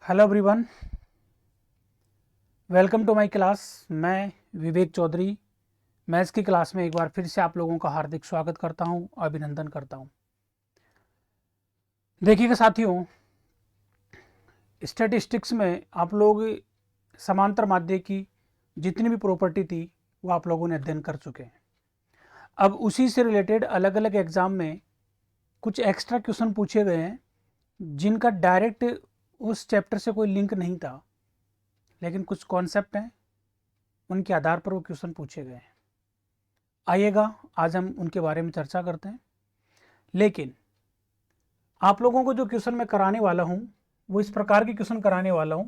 Hello everyone, welcome to my class. मैं Vivek Chaudhary maths की class में एक बार फिर से आप लोगों का हार्दिक स्वागत करता हूं, अभिनंदन करता हूं। देखिएगा साथियों, स्टैटिस्टिक्स में आप लोग समांतर माध्य की जितनी भी प्रॉपर्टी थी वो आप लोगों ने अध्ययन कर चुके हैं। अब उसी से रिलेटेड अलग अलग एग्जाम में कुछ एक्स्ट्रा क्वेश्चन पूछे गए हैं जिनका डायरेक्ट उस चैप्टर से कोई लिंक नहीं था, लेकिन कुछ कॉन्सेप्ट हैं उनके आधार पर वो क्वेश्चन पूछे गए हैं। आइएगा आज हम उनके बारे में चर्चा करते हैं। लेकिन आप लोगों को जो क्वेश्चन मैं कराने वाला हूं वो इस प्रकार के क्वेश्चन कराने वाला हूं।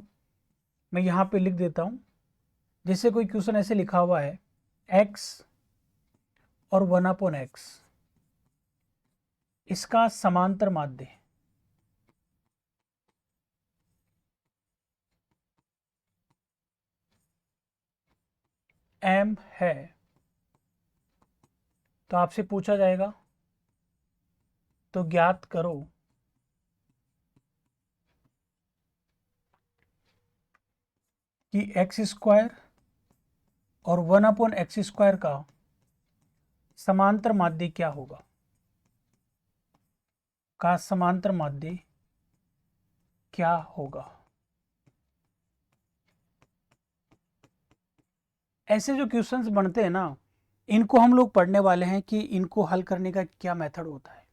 मैं यहां पे लिख देता हूं, जैसे कोई क्वेश्चन ऐसे लिखा हुआ है x और 1/x, इसका समांतर माध्य m है, तो आपसे पूछा जाएगा तो ज्ञात करो कि एक्स स्क्वायर और 1/x² का समांतर माध्य क्या होगा। का समांतर माध्य क्या होगा। ऐसे जो क्वेश्चंस बनते हैं ना, इनको हम लोग पढ़ने वाले हैं कि इनको हल करने का क्या मेथड होता है,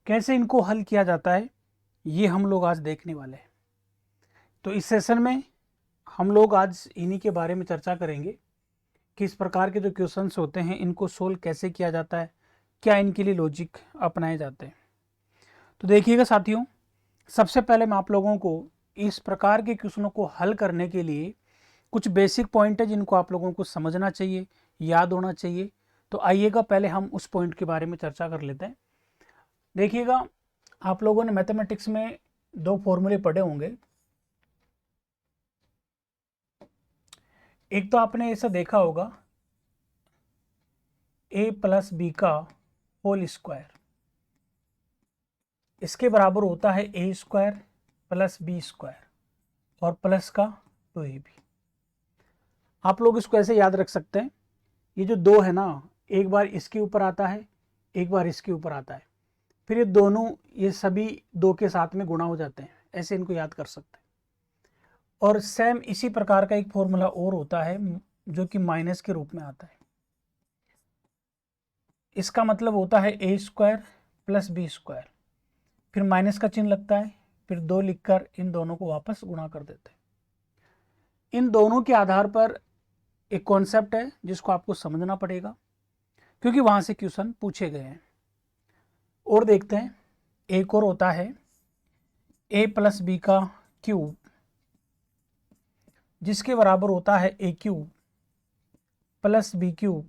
कैसे इनको हल किया जाता है, ये हम लोग आज देखने वाले हैं। तो इस सेशन में हम लोग आज इन्हीं के बारे में चर्चा करेंगे कि इस प्रकार के जो क्वेश्चंस होते हैं इनको सोल्व कैसे किया जाता है, क्या इनके लिए लॉजिक अपनाए जाते हैं। तो देखिएगा साथियों, सबसे पहले मैं आप लोगों को इस प्रकार के क्वेश्चनों को हल करने के लिए कुछ बेसिक पॉइंट है जिनको आप लोगों को समझना चाहिए, याद होना चाहिए। तो आइएगा पहले हम उस पॉइंट के बारे में चर्चा कर लेते हैं। देखिएगा, आप लोगों ने मैथमेटिक्स में दो फॉर्मूले पढ़े होंगे। एक तो आपने ऐसा देखा होगा a प्लस बी का होल स्क्वायर, इसके बराबर होता है a² प्लस b² और प्लस का 2ab। आप लोग इसको ऐसे याद रख सकते हैं, ये जो दो है ना, एक बार इसके ऊपर आता है, एक बार इसके ऊपर आता है, फिर ये दोनों, ये सभी दो के साथ में गुणा हो जाते हैं, ऐसे इनको याद कर सकते हैं। और सेम इसी प्रकार का एक फॉर्मूला और होता है जो कि माइनस के रूप में आता है। इसका मतलब होता है a² प्लस b², फिर माइनस का चिन्ह लगता है, फिर 2 लिखकर इन दोनों को वापस गुणा कर देते हैं। इन दोनों के आधार पर एक कॉन्सेप्ट है जिसको आपको समझना पड़ेगा, क्योंकि वहां से क्वेश्चन पूछे गए हैं। और देखते हैं, एक और होता है a प्लस बी का क्यूब, जिसके बराबर होता है a³ plus b³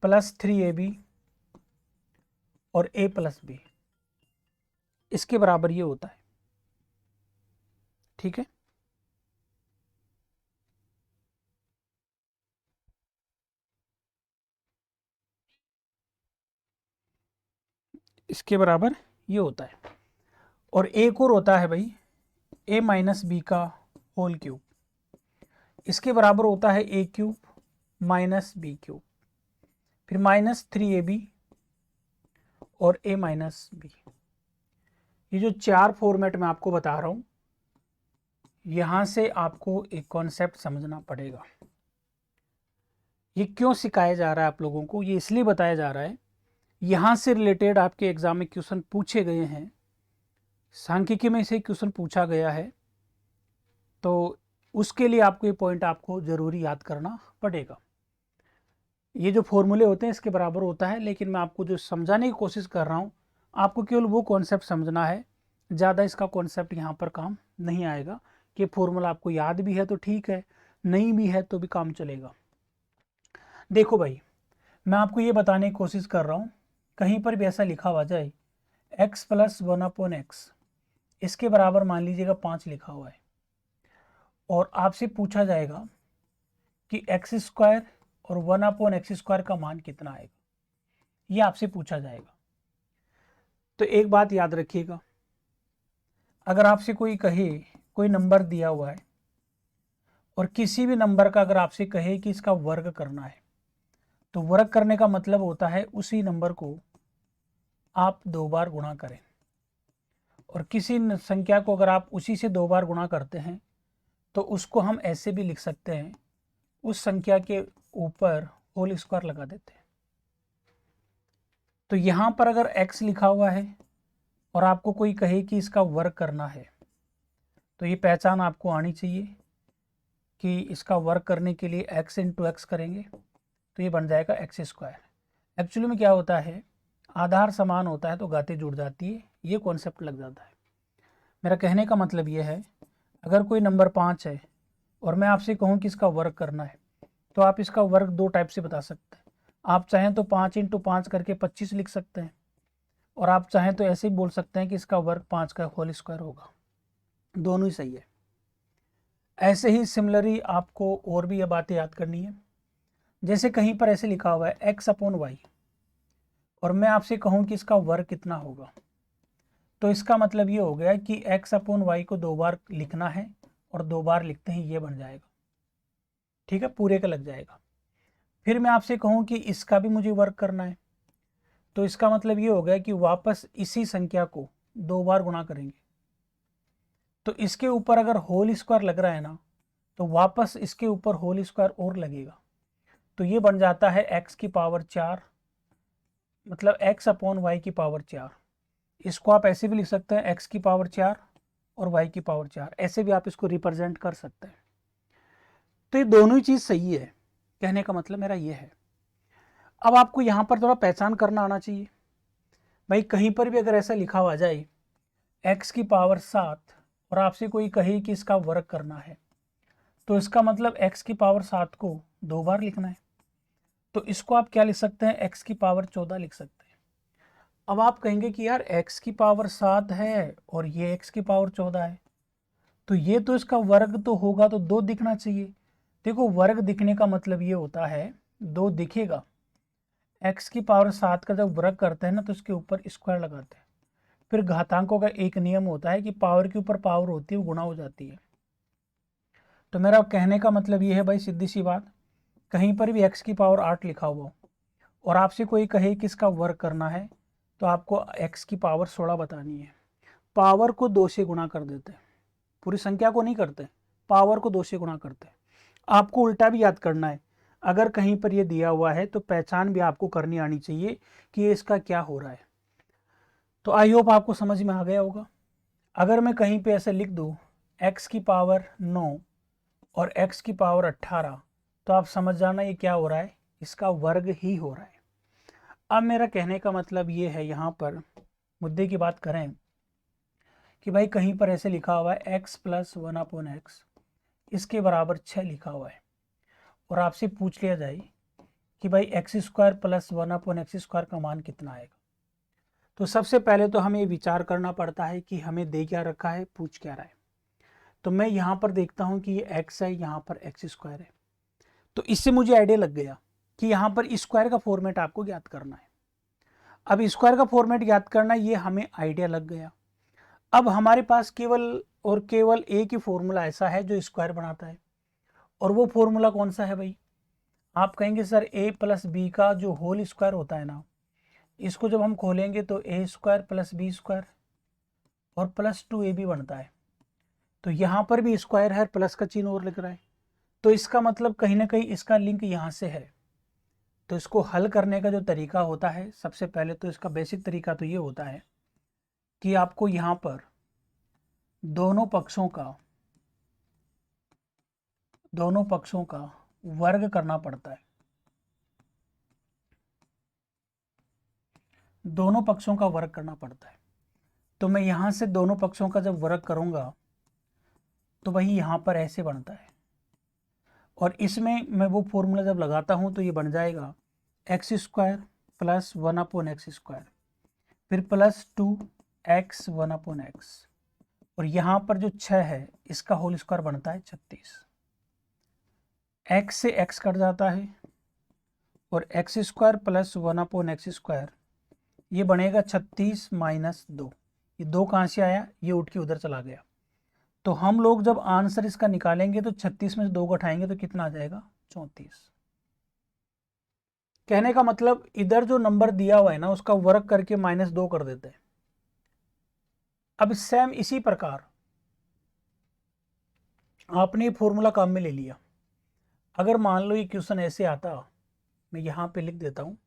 plus 3ab और a प्लस बी, इसके बराबर ये होता है। ठीक है, इसके बराबर ये होता है। और एक और होता है भाई a माइनस बी का होल क्यूब, इसके बराबर होता है a³ माइनस b³, फिर माइनस 3ab और a माइनस बी। ये जो चार फॉर्मेट मैं आपको बता रहा हूं, यहां से आपको एक कॉन्सेप्ट समझना पड़ेगा। ये क्यों सिखाया जा रहा है आप लोगों को, ये इसलिए बताया जा रहा है, यहां से रिलेटेड आपके एग्जाम में क्वेश्चन पूछे गए हैं, सांख्यिकी में से क्वेश्चन पूछा गया है, तो उसके लिए आपको ये पॉइंट आपको जरूरी याद करना पड़ेगा। ये जो फॉर्मूले होते हैं इसके बराबर होता है, लेकिन मैं आपको जो समझाने की कोशिश कर रहा हूँ, आपको केवल वो कॉन्सेप्ट समझना है, ज़्यादा इसका कॉन्सेप्ट यहाँ पर काम नहीं आएगा। कि फॉर्मूला आपको याद भी है तो ठीक है, नहीं भी है तो भी काम चलेगा। देखो भाई, मैं आपको ये बताने की कोशिश कर रहा हूँ, कहीं पर भी ऐसा लिखा हुआ जाए x प्लस 1/x, इसके बराबर मान लीजिएगा 5 लिखा हुआ है, और आपसे पूछा जाएगा कि x² और 1/x² का मान कितना आएगा, ये आपसे पूछा जाएगा। तो एक बात याद रखिएगा, अगर आपसे कोई कहे, कोई नंबर दिया हुआ है और किसी भी नंबर का अगर आपसे कहे कि इसका वर्ग करना है, तो वर्ग करने का मतलब होता है उसी नंबर को आप 2 बार गुणा करें। और किसी संख्या को अगर आप उसी से 2 बार गुणा करते हैं तो उसको हम ऐसे भी लिख सकते हैं, उस संख्या के ऊपर होल स्क्वायर लगा देते हैं। तो यहाँ पर अगर x लिखा हुआ है और आपको कोई कहे कि इसका वर्ग करना है, तो ये पहचान आपको आनी चाहिए कि इसका वर्ग करने के लिए x इंटू एक्स करेंगे तो ये बन जाएगा एक्स स्क्वायर। एक्चुअली में क्या होता है, आधार समान होता है तो घातें जुड़ जाती है, ये कॉन्सेप्ट लग जाता है। मेरा कहने का मतलब ये है, अगर कोई नंबर 5 है और मैं आपसे कहूँ कि इसका वर्ग करना है, तो आप इसका वर्ग 2 टाइप से बता सकते हैं। आप चाहें तो 5 इंटू 5 करके 25 लिख सकते हैं, और आप चाहें तो ऐसे ही बोल सकते हैं कि इसका वर्ग 5 का होल स्क्वायर होगा। दोनों ही सही है। ऐसे ही सिमिलरली आपको और भी ये बातें याद करनी है। जैसे कहीं पर ऐसे लिखा हुआ है x अपॉन वाई, और मैं आपसे कहूँ कि इसका वर्ग कितना होगा, तो इसका मतलब ये हो गया कि x अपॉन वाई को 2 बार लिखना है और 2 बार लिखते ही ये बन जाएगा। ठीक है, पूरे का लग जाएगा। फिर मैं आपसे कहूँ कि इसका भी मुझे वर्ग करना है, तो इसका मतलब ये हो गया कि वापस इसी संख्या को 2 बार गुणा करेंगे। तो इसके ऊपर अगर होल स्क्वायर लग रहा है ना, तो वापस इसके ऊपर होल स्क्वायर और लगेगा, तो ये बन जाता है x की पावर 4, मतलब x अपॉन वाई की पावर 4। इसको आप ऐसे भी लिख सकते हैं x की पावर 4 और y की पावर 4, ऐसे भी आप इसको रिप्रेजेंट कर सकते हैं। तो ये दोनों ही चीज़ सही है, कहने का मतलब मेरा ये है। अब आपको यहाँ पर थोड़ा पहचान करना आना चाहिए। भाई कहीं पर भी अगर ऐसा लिखा हुआ जाए x की पावर 7 और आपसे कोई कहे कि इसका वर्ग करना है, तो इसका मतलब x की पावर 7 को 2 बार लिखना है। तो इसको आप क्या लिख सकते हैं, x की पावर 14 लिख सकते हैं। अब आप कहेंगे कि यार x की पावर 7 है और ये x की पावर 14 है, तो ये तो इसका वर्ग तो होगा, तो 2 दिखना चाहिए। देखो वर्ग दिखने का मतलब ये होता है 2 दिखेगा। x की पावर 7 का जब वर्ग करते हैं ना, तो इसके ऊपर स्क्वायर लगाते हैं। फिर घातांकों का एक नियम होता है कि पावर के ऊपर पावर होती है, वो गुणा हो जाती है। तो मेरा कहने का मतलब ये है भाई, सीधी सी बात, कहीं पर भी x की पावर 8 लिखा हुआ हो और आपसे कोई कहे कि इसका वर्ग करना है, तो आपको x की पावर 16 बतानी है। पावर को 2 से गुणा कर देते हैं, पूरी संख्या को नहीं करते, पावर को 2 से गुणा करते हैं। आपको उल्टा भी याद करना है, अगर कहीं पर ये दिया हुआ है तो पहचान भी आपको करनी आनी चाहिए कि ये इसका क्या हो रहा है। तो आई होप आपको समझ में आ गया होगा। अगर मैं कहीं पे ऐसे लिख दूँ x की पावर 9 और x की पावर 18, तो आप समझ जाना ये क्या हो रहा है, इसका वर्ग ही हो रहा है। अब मेरा कहने का मतलब ये है, यहाँ पर मुद्दे की बात करें कि भाई कहीं पर ऐसे लिखा हुआ है x प्लस 1 अपॉन एक्स, इसके बराबर 6 लिखा हुआ है, और आपसे पूछ लिया जाए कि भाई x square plus 1 upon x square का मान कितना आएगा, तो सबसे पहले तो हमें विचार करना पड़ता है कि हमें दे क्या रखा है, पूछ क्या रहा है। तो मैं यहाँ पर देखता हूँ कि ये x है, यहाँ पर एक्स स्क्वायर है, तो इससे मुझे आइडिया लग गया कि यहाँ पर स्क्वायर का फॉर्मेट आपको ज्ञात करना है। अब स्क्वायर का फॉर्मेट ज्ञात करना, ये हमें आइडिया लग गया। अब हमारे पास केवल और केवल एक ही फॉर्मूला ऐसा है जो स्क्वायर बनाता है, और वो फॉर्मूला कौन सा है भाई, आप कहेंगे सर a प्लस बी का जो होल स्क्वायर होता है ना, इसको जब हम खोलेंगे तो a square plus B square और प्लस 2ab बनता है। तो यहाँ पर भी स्क्वायर है, प्लस का चिन्ह और लिख रहा है, तो इसका मतलब कहीं ना कहीं इसका लिंक यहाँ से है। तो इसको हल करने का जो तरीका होता है, सबसे पहले तो इसका बेसिक तरीका तो ये होता है कि आपको यहाँ पर दोनों पक्षों का वर्ग करना पड़ता है। दोनों पक्षों का वर्ग करना पड़ता है। तो मैं यहाँ से दोनों पक्षों का जब वर्ग करूँगा तो वही यहाँ पर ऐसे बनता है, और इसमें मैं वो फॉर्मूला जब लगाता हूँ तो ये बन जाएगा x square plus 1 upon x square, फिर प्लस 2x 1 अपॉन एक्स, और यहाँ पर जो 6 है इसका होल स्क्वायर बनता है 36। x से x कट जाता है और x² plus 1 upon x square, ये बनेगा 36 माइनस 2। ये 2 कहाँ से आया, ये उठ के उधर चला गया। तो हम लोग जब आंसर इसका निकालेंगे तो 36 में से 2 घटाएंगे तो कितना आ जाएगा, 34। कहने का मतलब इधर जो नंबर दिया हुआ है ना उसका वर्क करके -2 कर देते हैं। अब सेम इसी प्रकार आपने फॉर्मूला काम में ले लिया। अगर मान लो ये क्वेश्चन ऐसे आता, मैं यहाँ पे लिख देता हूँ,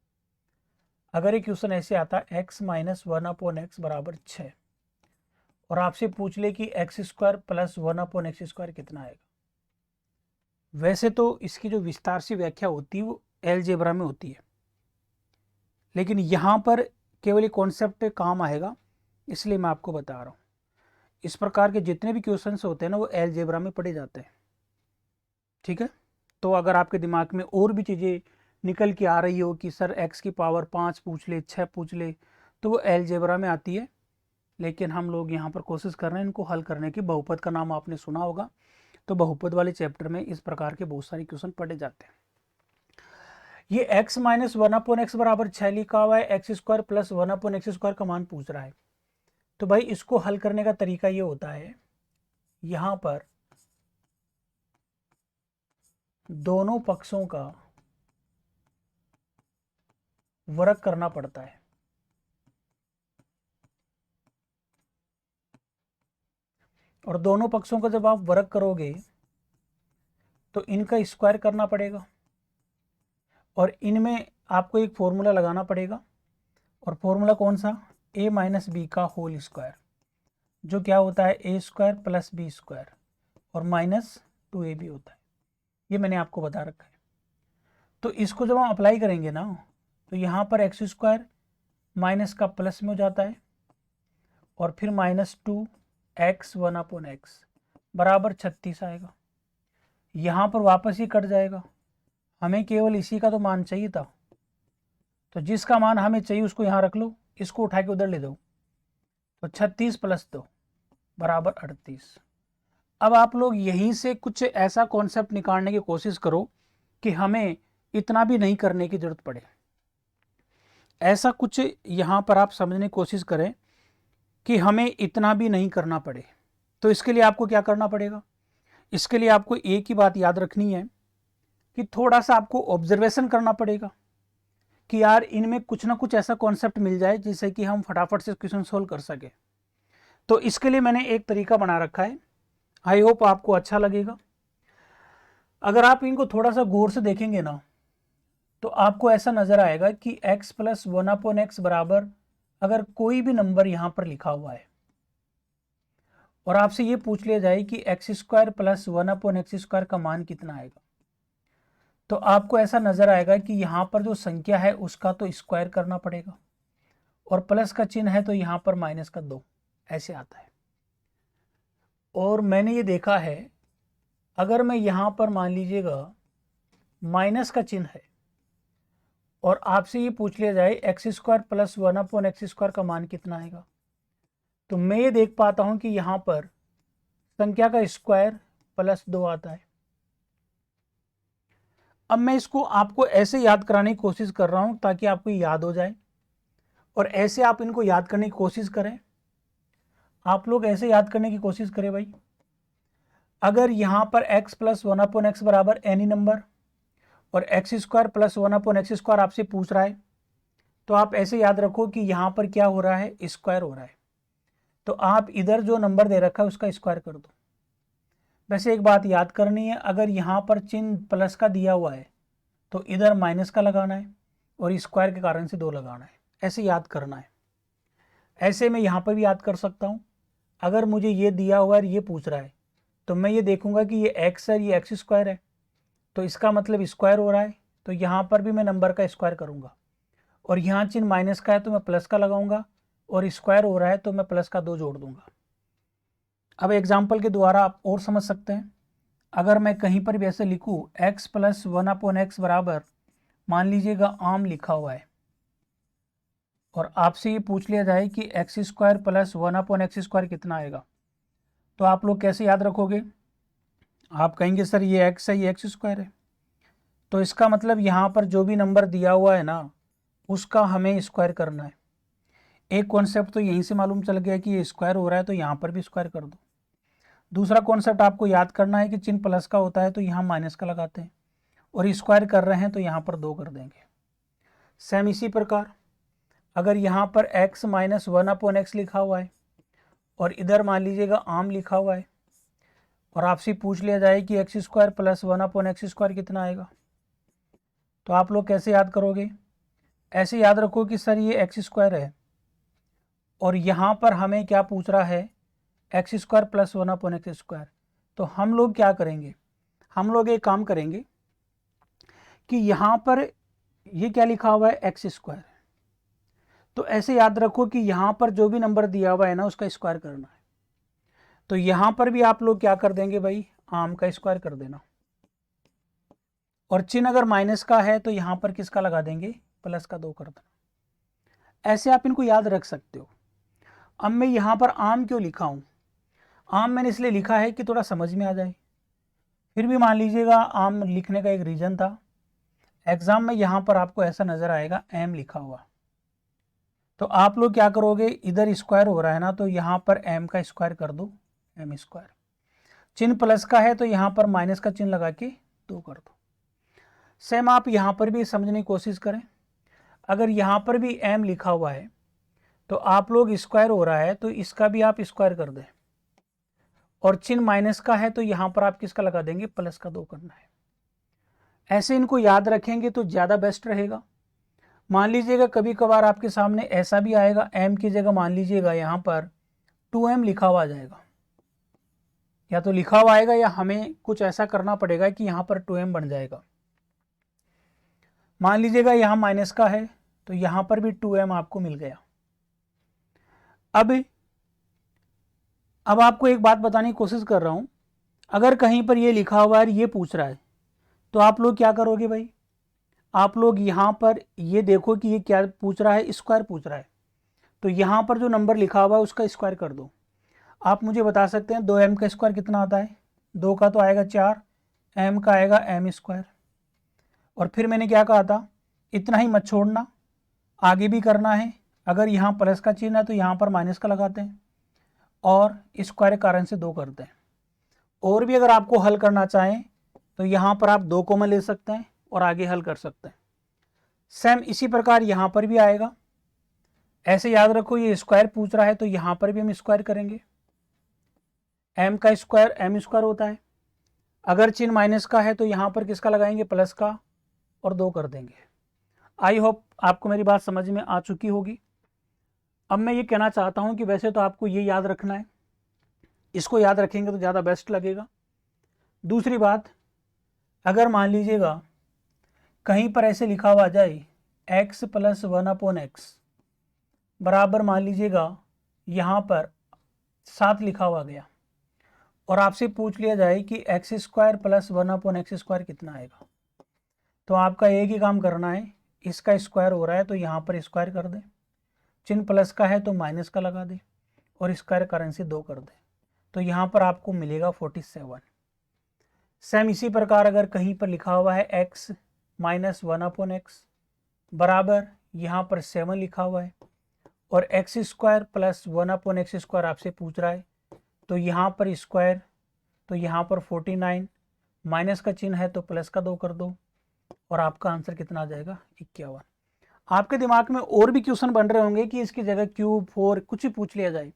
अगर ये क्वेश्चन ऐसे आता x - 1/x बराबर 6 और आपसे पूछ ले कि x² + 1/x² कितना आएगा। वैसे तो इसकी जो विस्तार से व्याख्या होती है वो अलजेब्रा में होती है, लेकिन यहाँ पर केवल ये कॉन्सेप्ट काम आएगा, इसलिए मैं आपको बता रहा हूँ। इस प्रकार के जितने भी क्वेश्चंस होते हैं ना वो अलजेब्रा में पढ़े जाते हैं, ठीक है। तो अगर आपके दिमाग में और भी चीज़ें निकल के आ रही हो कि सर x की पावर 5 पूछ ले, 6 पूछ ले, तो वो अलजेब्रा में आती है। लेकिन हम लोग यहाँ पर कोशिश कर रहे हैं इनको हल करने की। बहुपद का नाम आपने सुना होगा, तो बहुपद वाले चैप्टर में इस प्रकार के बहुत सारे क्वेश्चन पढ़े जाते हैं। ये x - 1/x बराबर 6 लिखा हुआ है, x² + 1/x² का मान पूछ रहा है। तो भाई इसको हल करने का तरीका ये होता है, यहाँ पर दोनों पक्षों का वर्ग करना पड़ता है। और दोनों पक्षों का जब आप वर्ग करोगे तो इनका स्क्वायर करना पड़ेगा और इनमें आपको एक फॉर्मूला लगाना पड़ेगा। और फॉर्मूला कौन सा, a - b का होल स्क्वायर, जो क्या होता है a² + b² और -2ab होता है। ये मैंने आपको बता रखा है। तो इसको जब हम अप्लाई करेंगे ना तो यहाँ पर x² माइनस का प्लस में हो जाता है और फिर -2x 1/x बराबर 36 आएगा। यहाँ पर वापस ही कट जाएगा, हमें केवल इसी का तो मान चाहिए था। तो जिसका मान हमें चाहिए उसको यहाँ रख लो, इसको उठा के उधर ले दो, तो 36 + 2 बराबर 38। अब आप लोग यहीं से कुछ ऐसा कॉन्सेप्ट निकालने की कोशिश करो कि हमें इतना भी नहीं करने की जरूरत पड़े। ऐसा कुछ यहाँ पर आप समझने की कोशिश करें कि हमें इतना भी नहीं करना पड़े। तो इसके लिए आपको क्या करना पड़ेगा, इसके लिए आपको एक ही बात याद रखनी है कि थोड़ा सा आपको ऑब्जर्वेशन करना पड़ेगा कि यार इनमें कुछ ना कुछ ऐसा कॉन्सेप्ट मिल जाए जिससे कि हम फटाफट से क्वेश्चन सोल्व कर सके। तो इसके लिए मैंने एक तरीका बना रखा है, आई होप आपको अच्छा लगेगा। अगर आप इनको थोड़ा सा गौर से देखेंगे ना तो आपको ऐसा नजर आएगा कि x + 1/x बराबर अगर कोई भी नंबर यहाँ पर लिखा हुआ है और आपसे ये पूछ लिया जाए कि x² + 1/x² का मान कितना आएगा, तो आपको ऐसा नजर आएगा कि यहाँ पर जो संख्या है उसका तो स्क्वायर करना पड़ेगा और प्लस का चिन्ह है तो यहाँ पर -2 ऐसे आता है। और मैंने ये देखा है, अगर मैं यहाँ पर मान लीजिएगा माइनस का चिन्ह है और आपसे ये पूछ लिया जाए x² + 1/x² का मान कितना आएगा, तो मैं ये देख पाता हूँ कि यहाँ पर संख्या का स्क्वायर +2 आता है। अब मैं इसको आपको ऐसे याद कराने की कोशिश कर रहा हूँ ताकि आपको याद हो जाए, और ऐसे आप इनको याद करने की कोशिश करें। आप लोग ऐसे याद करने की कोशिश करें भाई, अगर यहाँ पर x + 1/x बराबर एनी नंबर और x² + 1/x² आपसे पूछ रहा है, तो आप ऐसे याद रखो कि यहाँ पर क्या हो रहा है, स्क्वायर हो रहा है। तो आप इधर जो नंबर दे रखा है उसका स्क्वायर कर दो। वैसे एक बात याद करनी है, अगर यहाँ पर चिन्ह प्लस का दिया हुआ है तो इधर माइनस का लगाना है और स्क्वायर के कारण से 2 लगाना है, ऐसे याद करना है। ऐसे मैं यहाँ पर भी याद कर सकता हूँ, अगर मुझे ये दिया हुआ है ये पूछ रहा है तो मैं ये देखूंगा कि ये x है, ये x² है, तो इसका मतलब स्क्वायर हो रहा है, तो यहाँ पर भी मैं नंबर का स्क्वायर करूँगा और यहाँ चिन्ह माइनस का है तो मैं प्लस का लगाऊंगा और स्क्वायर हो रहा है तो मैं प्लस का 2 जोड़ दूंगा। अब एग्जाम्पल के द्वारा आप और समझ सकते हैं, अगर मैं कहीं पर भी ऐसे लिखूँ x + 1/x बराबर, मान लीजिएगा आम लिखा हुआ है और आपसे ये पूछ लिया जाए कि x² + 1/x² कितना आएगा, तो आप लोग कैसे याद रखोगे, आप कहेंगे सर ये x है, ये x² है, तो इसका मतलब यहाँ पर जो भी नंबर दिया हुआ है ना उसका हमें स्क्वायर करना है। एक कॉन्सेप्ट तो यहीं से मालूम चल गया कि ये स्क्वायर हो रहा है तो यहाँ पर भी स्क्वायर कर दो। दूसरा कॉन्सेप्ट आपको याद करना है कि चिन्ह प्लस का होता है तो यहाँ माइनस का लगाते हैं, और स्क्वायर कर रहे हैं तो यहाँ पर 2 कर देंगे। सेम इसी प्रकार अगर यहाँ पर x माइनस 1/x लिखा हुआ है और इधर मान लीजिएगा आम लिखा हुआ है, और आपसे पूछ लिया जाए कि x square plus 1/x square कितना आएगा, तो आप लोग कैसे याद करोगे? ऐसे याद रखो कि सर ये x स्क्वायर है और यहाँ पर हमें क्या पूछ रहा है, x square plus 1/x square. तो हम लोग क्या करेंगे, हम लोग एक काम करेंगे कि यहाँ पर ये क्या लिखा हुआ है, एक्स स्क्वायर। तो ऐसे याद रखो कि यहाँ पर जो भी नंबर दिया हुआ है ना उसका स्क्वायर करना है। तो यहाँ पर भी आप लोग क्या कर देंगे भाई, आम का स्क्वायर कर देना, और चिन्ह अगर माइनस का है तो यहाँ पर किसका लगा देंगे, प्लस का 2 कर देना। ऐसे आप इनको याद रख सकते हो। अब मैं यहाँ पर आम क्यों लिखा हूँ, आम मैंने इसलिए लिखा है कि थोड़ा समझ में आ जाए। फिर भी मान लीजिएगा आम लिखने का एक रीज़न था, एग्ज़ाम में यहाँ पर आपको ऐसा नज़र आएगा एम लिखा हुआ, तो आप लोग क्या करोगे, इधर स्क्वायर हो रहा है ना तो यहाँ पर एम का स्क्वायर कर दो, एम स्क्वायर। चिन्ह प्लस का है तो यहाँ पर माइनस का चिन्ह लगा के 2 कर दो। सेम आप यहाँ पर भी समझने की कोशिश करें। अगर यहाँ पर भी एम लिखा हुआ है तो आप लोग स्क्वायर हो रहा है तो इसका भी आप स्क्वायर कर दें, और चिन्ह माइनस का है तो यहाँ पर आप किसका लगा देंगे, प्लस का 2 करना है। ऐसे इनको याद रखेंगे तो ज़्यादा बेस्ट रहेगा। मान लीजिएगा कभी कभार आपके सामने ऐसा भी आएगा, m की जगह मान लीजिएगा यहाँ पर 2m लिखा हुआ आ जाएगा, या तो लिखा हुआ आएगा या हमें कुछ ऐसा करना पड़ेगा कि यहाँ पर 2m बन जाएगा। मान लीजिएगा यहाँ माइनस का है तो यहाँ पर भी 2m आपको मिल गया। अब आपको एक बात बताने की कोशिश कर रहा हूँ, अगर कहीं पर ये लिखा हुआ है ये पूछ रहा है तो आप लोग क्या करोगे भाई, आप लोग यहाँ पर ये देखो कि ये क्या पूछ रहा है, स्क्वायर पूछ रहा है, तो यहाँ पर जो नंबर लिखा हुआ है उसका स्क्वायर कर दो। आप मुझे बता सकते हैं 2m का स्क्वायर कितना आता है, 2 का तो आएगा 4, m का आएगा m स्क्वायर। और फिर मैंने क्या कहा था, इतना ही मत छोड़ना, आगे भी करना है। अगर यहाँ प्लस का चिन्ह है तो यहाँ पर माइनस का लगाते हैं और स्क्वायर कारण से 2 करते हैं। और भी अगर आपको हल करना चाहें तो यहाँ पर आप 2 कॉमन ले सकते हैं और आगे हल कर सकते हैं। सेम इसी प्रकार यहाँ पर भी आएगा। ऐसे याद रखो ये स्क्वायर पूछ रहा है तो यहाँ पर भी हम स्क्वायर करेंगे, m का स्क्वायर m स्क्वायर होता है। अगर चिन्ह माइनस का है तो यहाँ पर किसका लगाएंगे, प्लस का, और 2 कर देंगे। आई होप आपको मेरी बात समझ में आ चुकी होगी। अब मैं ये कहना चाहता हूँ कि वैसे तो आपको ये याद रखना है, इसको याद रखेंगे तो ज़्यादा बेस्ट लगेगा। दूसरी बात, अगर मान लीजिएगा कहीं पर ऐसे लिखा हुआ आ जाए x प्लस 1/x बराबर, मान लीजिएगा यहाँ पर 7 लिखा हुआ गया, और आपसे पूछ लिया जाए कि x square plus 1/x square कितना आएगा, तो आपका एक ही काम करना है, इसका स्क्वायर हो रहा है तो यहाँ पर स्क्वायर कर दें, चिन्ह प्लस का है तो माइनस का लगा दें और स्क्वायर कारण से 2 कर दें, तो यहाँ पर आपको मिलेगा 47। सेम इसी प्रकार अगर कहीं पर लिखा हुआ है x माइनस 1/x बराबर, यहाँ पर 7 लिखा हुआ है, और x square plus 1/x square आपसे पूछ रहा है तो यहाँ पर स्क्वायर, तो यहाँ पर 49, माइनस का चिन्ह है तो प्लस का 2 कर दो, और आपका आंसर कितना आ जाएगा, 51। आपके दिमाग में और भी क्वेश्चन बन रहे होंगे कि इसकी जगह क्यूब 4 कुछ ही पूछ लिया जाए,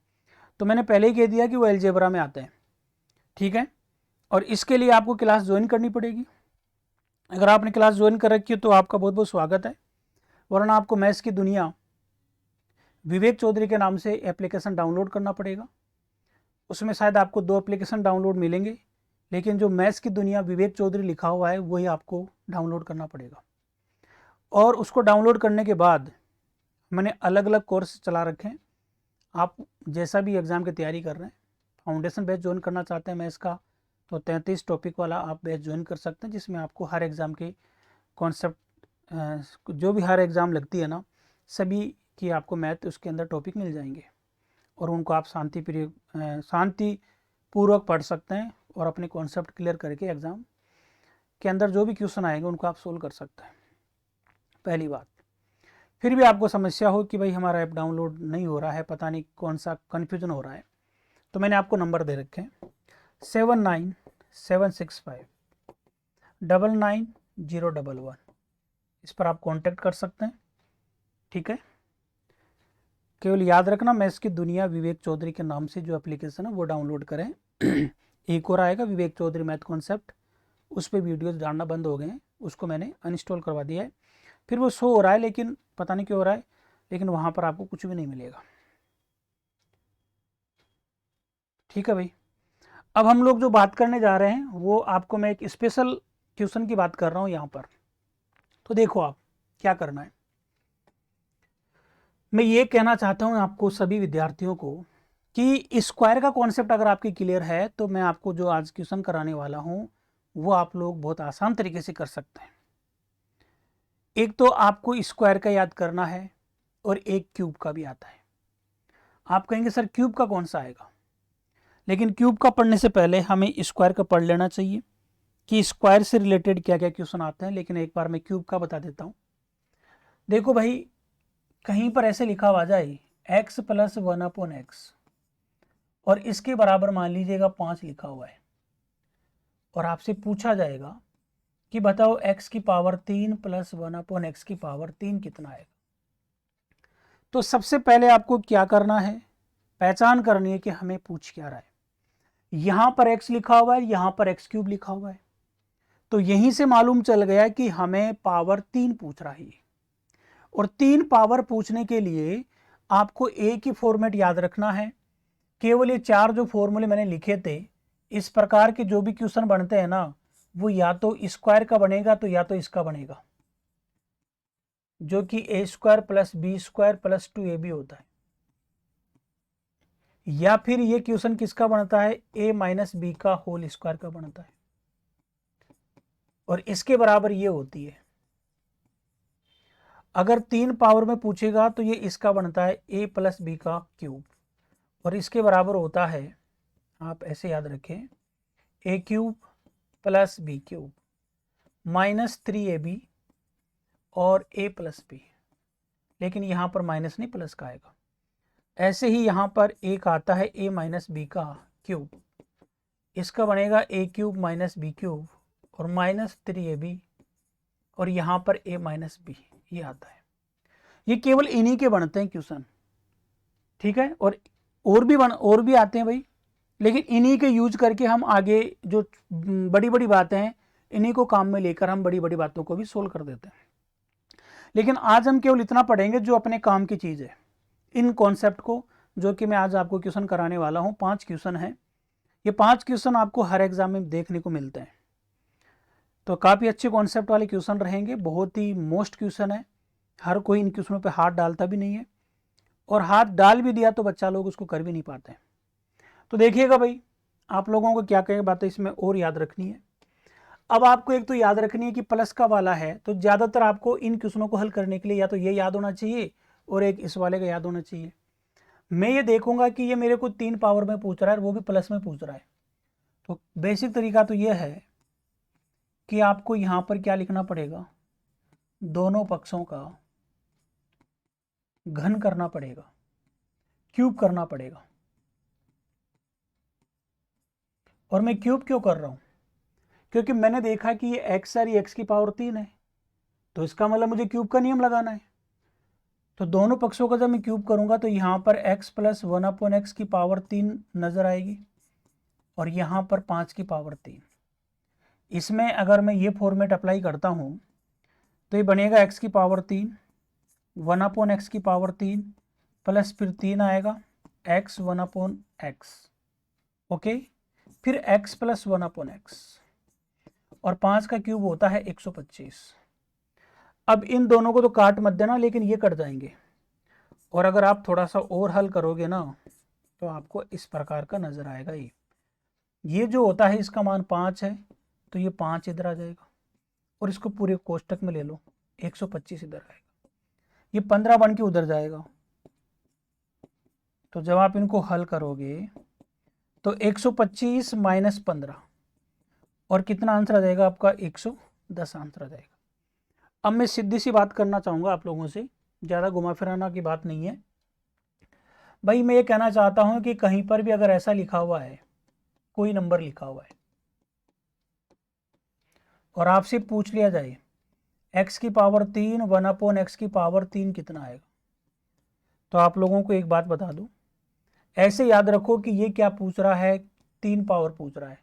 तो मैंने पहले ही कह दिया कि वो अलजेब्रा में आते हैं, ठीक है। और इसके लिए आपको क्लास ज्वाइन करनी पड़ेगी। अगर आपने क्लास ज्वाइन कर रखी है तो आपका बहुत बहुत स्वागत है, वरना आपको मैथ्स की दुनिया विवेक चौधरी के नाम से एप्लीकेशन डाउनलोड करना पड़ेगा। उसमें शायद आपको 2 एप्लीकेशन डाउनलोड मिलेंगे, लेकिन जो मैथ्स की दुनिया विवेक चौधरी लिखा हुआ है वही आपको डाउनलोड करना पड़ेगा। और उसको डाउनलोड करने के बाद मैंने अलग अलग कोर्स चला रखे हैं। आप जैसा भी एग्ज़ाम की तैयारी कर रहे हैं, फाउंडेशन बैच ज्वाइन करना चाहते हैं मैथ्स का, तो 33 टॉपिक वाला आप बैच ज्वाइन कर सकते हैं, जिसमें आपको हर एग्ज़ाम के कॉन्सेप्ट जो भी हर एग्ज़ाम लगती है ना, सभी की आपको मैथ उसके अंदर टॉपिक मिल जाएंगे, और उनको आप शांतिपूर्वक पढ़ सकते हैं और अपने कॉन्सेप्ट क्लियर करके एग्ज़ाम के अंदर जो भी क्वेश्चन आएंगे उनको आप सोल्व कर सकते हैं। पहली बात। फिर भी आपको समस्या हो कि भाई हमारा ऐप डाउनलोड नहीं हो रहा है, पता नहीं कौन सा कन्फ्यूजन हो रहा है, तो मैंने आपको नंबर दे रखे हैं 7976599011। इस पर आप कांटेक्ट कर सकते हैं। ठीक है, केवल याद रखना मैथ्स की दुनिया विवेक चौधरी के नाम से जो एप्लीकेशन है वो डाउनलोड करें। एक और आएगा विवेक चौधरी मैथ कॉन्सेप्ट, उस पर वीडियोस डालना बंद हो गए हैं, उसको मैंने अनइंस्टॉल करवा दिया है। फिर वो शो हो रहा है लेकिन पता नहीं क्यों हो रहा है, लेकिन वहाँ पर आपको कुछ भी नहीं मिलेगा। ठीक है भाई, अब हम लोग जो बात करने जा रहे हैं वो आपको मैं एक स्पेशल क्वेश्चन की बात कर रहा हूँ यहाँ पर। तो देखो आप क्या करना है, मैं ये कहना चाहता हूँ आपको सभी विद्यार्थियों को कि स्क्वायर का कॉन्सेप्ट अगर आपकी क्लियर है तो मैं आपको जो आज क्वेश्चन कराने वाला हूँ वो आप लोग बहुत आसान तरीके से कर सकते हैं। एक तो आपको स्क्वायर का याद करना है और एक क्यूब का भी आता है। आप कहेंगे सर क्यूब का कौन सा आएगा, लेकिन क्यूब का पढ़ने से पहले हमें स्क्वायर का पढ़ लेना चाहिए कि स्क्वायर से रिलेटेड क्या क्या क्वेश्चन आते हैं। लेकिन एक बार मैं क्यूब का बता देता हूँ। देखो भाई, कहीं पर ऐसे लिखा हुआ जाए x + 1/x और इसके बराबर मान लीजिएगा 5 लिखा हुआ है, और आपसे पूछा जाएगा कि बताओ x की पावर 3 + 1/x की पावर 3 कितना आएगा। तो सबसे पहले आपको क्या करना है, पहचान करनी है कि हमें पूछ क्या रहा है। यहां पर x लिखा हुआ है, यहां पर x³ लिखा हुआ है, तो यहीं से मालूम चल गया कि हमें पावर 3 पूछ रहा है। और 3 पावर पूछने के लिए आपको एक ही फॉर्मेट याद रखना है। केवल ये 4 जो फॉर्मूले मैंने लिखे थे, इस प्रकार के जो भी क्वेश्चन बनते हैं ना, वो या तो स्क्वायर का बनेगा तो या तो इसका बनेगा, जो कि a² + b² + 2ab होता है। या फिर ये क्वेश्चन किसका बनता है, a - b का होल स्क्वायर का बनता है, और इसके बराबर ये होती है। अगर 3 पावर में पूछेगा तो ये इसका बनता है a + b का क्यूब, और इसके बराबर होता है, आप ऐसे याद रखें, a³ + b³ -3ab और a + b, लेकिन यहाँ पर माइनस नहीं प्लस का आएगा। ऐसे ही यहाँ पर एक आता है a - b का क्यूब, इसका बनेगा a³ - b³ और -3ab, और यहाँ पर a - b ये आता है। ये केवल इन्हीं के बनते हैं क्वेश्चन। ठीक है, और भी आते हैं भाई, लेकिन इन्हीं के यूज करके हम आगे जो बड़ी बड़ी बातें हैं इन्हीं को काम में लेकर हम बड़ी बड़ी बातों को भी सोल्व कर देते हैं। लेकिन आज हम केवल इतना पढ़ेंगे जो अपने काम की चीज़ है, इन कॉन्सेप्ट को, जो कि मैं आज आपको क्वेश्चन कराने वाला हूँ। 5 क्वेश्चन हैं, ये 5 क्वेश्चन आपको हर एग्जाम में देखने को मिलते हैं। तो काफ़ी अच्छे कॉन्सेप्ट वाले क्वेश्चन रहेंगे, बहुत ही मोस्ट क्वेश्चन है, हर कोई इन क्वेश्चनों पे हाथ डालता भी नहीं है, और हाथ डाल भी दिया तो बच्चा लोग उसको कर भी नहीं पाते। तो देखिएगा भाई, आप लोगों को क्या क्या बातें इसमें और याद रखनी है। अब आपको एक तो याद रखनी है कि प्लस का वाला है, तो ज़्यादातर आपको इन क्वेश्चनों को हल करने के लिए या तो ये याद होना चाहिए और एक इस वाले का याद होना चाहिए। मैं ये देखूंगा कि ये मेरे को 3 पावर में पूछ रहा है और वो भी प्लस में पूछ रहा है, तो बेसिक तरीका तो ये है कि आपको यहाँ पर क्या लिखना पड़ेगा, दोनों पक्षों का घन करना पड़ेगा, क्यूब करना पड़ेगा। और मैं क्यूब क्यों कर रहा हूँ, क्योंकि मैंने देखा कि ये x है, ये x की पावर 3 है, तो इसका मतलब मुझे क्यूब का नियम लगाना है। तो दोनों पक्षों का जब मैं क्यूब करूंगा तो यहाँ पर x + 1/x की पावर 3 नजर आएगी, और यहाँ पर 5 की पावर 3। इसमें अगर मैं ये फॉर्मेट अप्लाई करता हूँ तो ये बनेगा x की पावर 3, 1/x की पावर 3 प्लस फिर 3 आएगा x 1/x, ओके, फिर x + 1/x, और 5 का क्यूब होता है 125। अब इन दोनों को तो काट मत देना, लेकिन ये कट जाएंगे, और अगर आप थोड़ा सा और हल करोगे ना तो आपको इस प्रकार का नजर आएगा। ये जो होता है इसका मान 5 है, तो ये 5 इधर आ जाएगा, और इसको पूरे कोष्टक में ले लो, 125 इधर आएगा, ये 15 बन के उधर जाएगा। तो जब आप इनको हल करोगे तो 125 - 15, और कितना आंसर आ जाएगा आपका, 110 आंसर आ जाएगा। अब मैं सीधी सी बात करना चाहूँगा आप लोगों से ज़्यादा घुमा फिराना की बात नहीं है भाई। मैं ये कहना चाहता हूँ कि कहीं पर भी अगर ऐसा लिखा हुआ है, कोई नंबर लिखा हुआ है और आपसे पूछ लिया जाए x की पावर 3 1/x की पावर 3 कितना आएगा, तो आप लोगों को एक बात बता दूं, ऐसे याद रखो कि ये क्या पूछ रहा है, 3 पावर पूछ रहा है,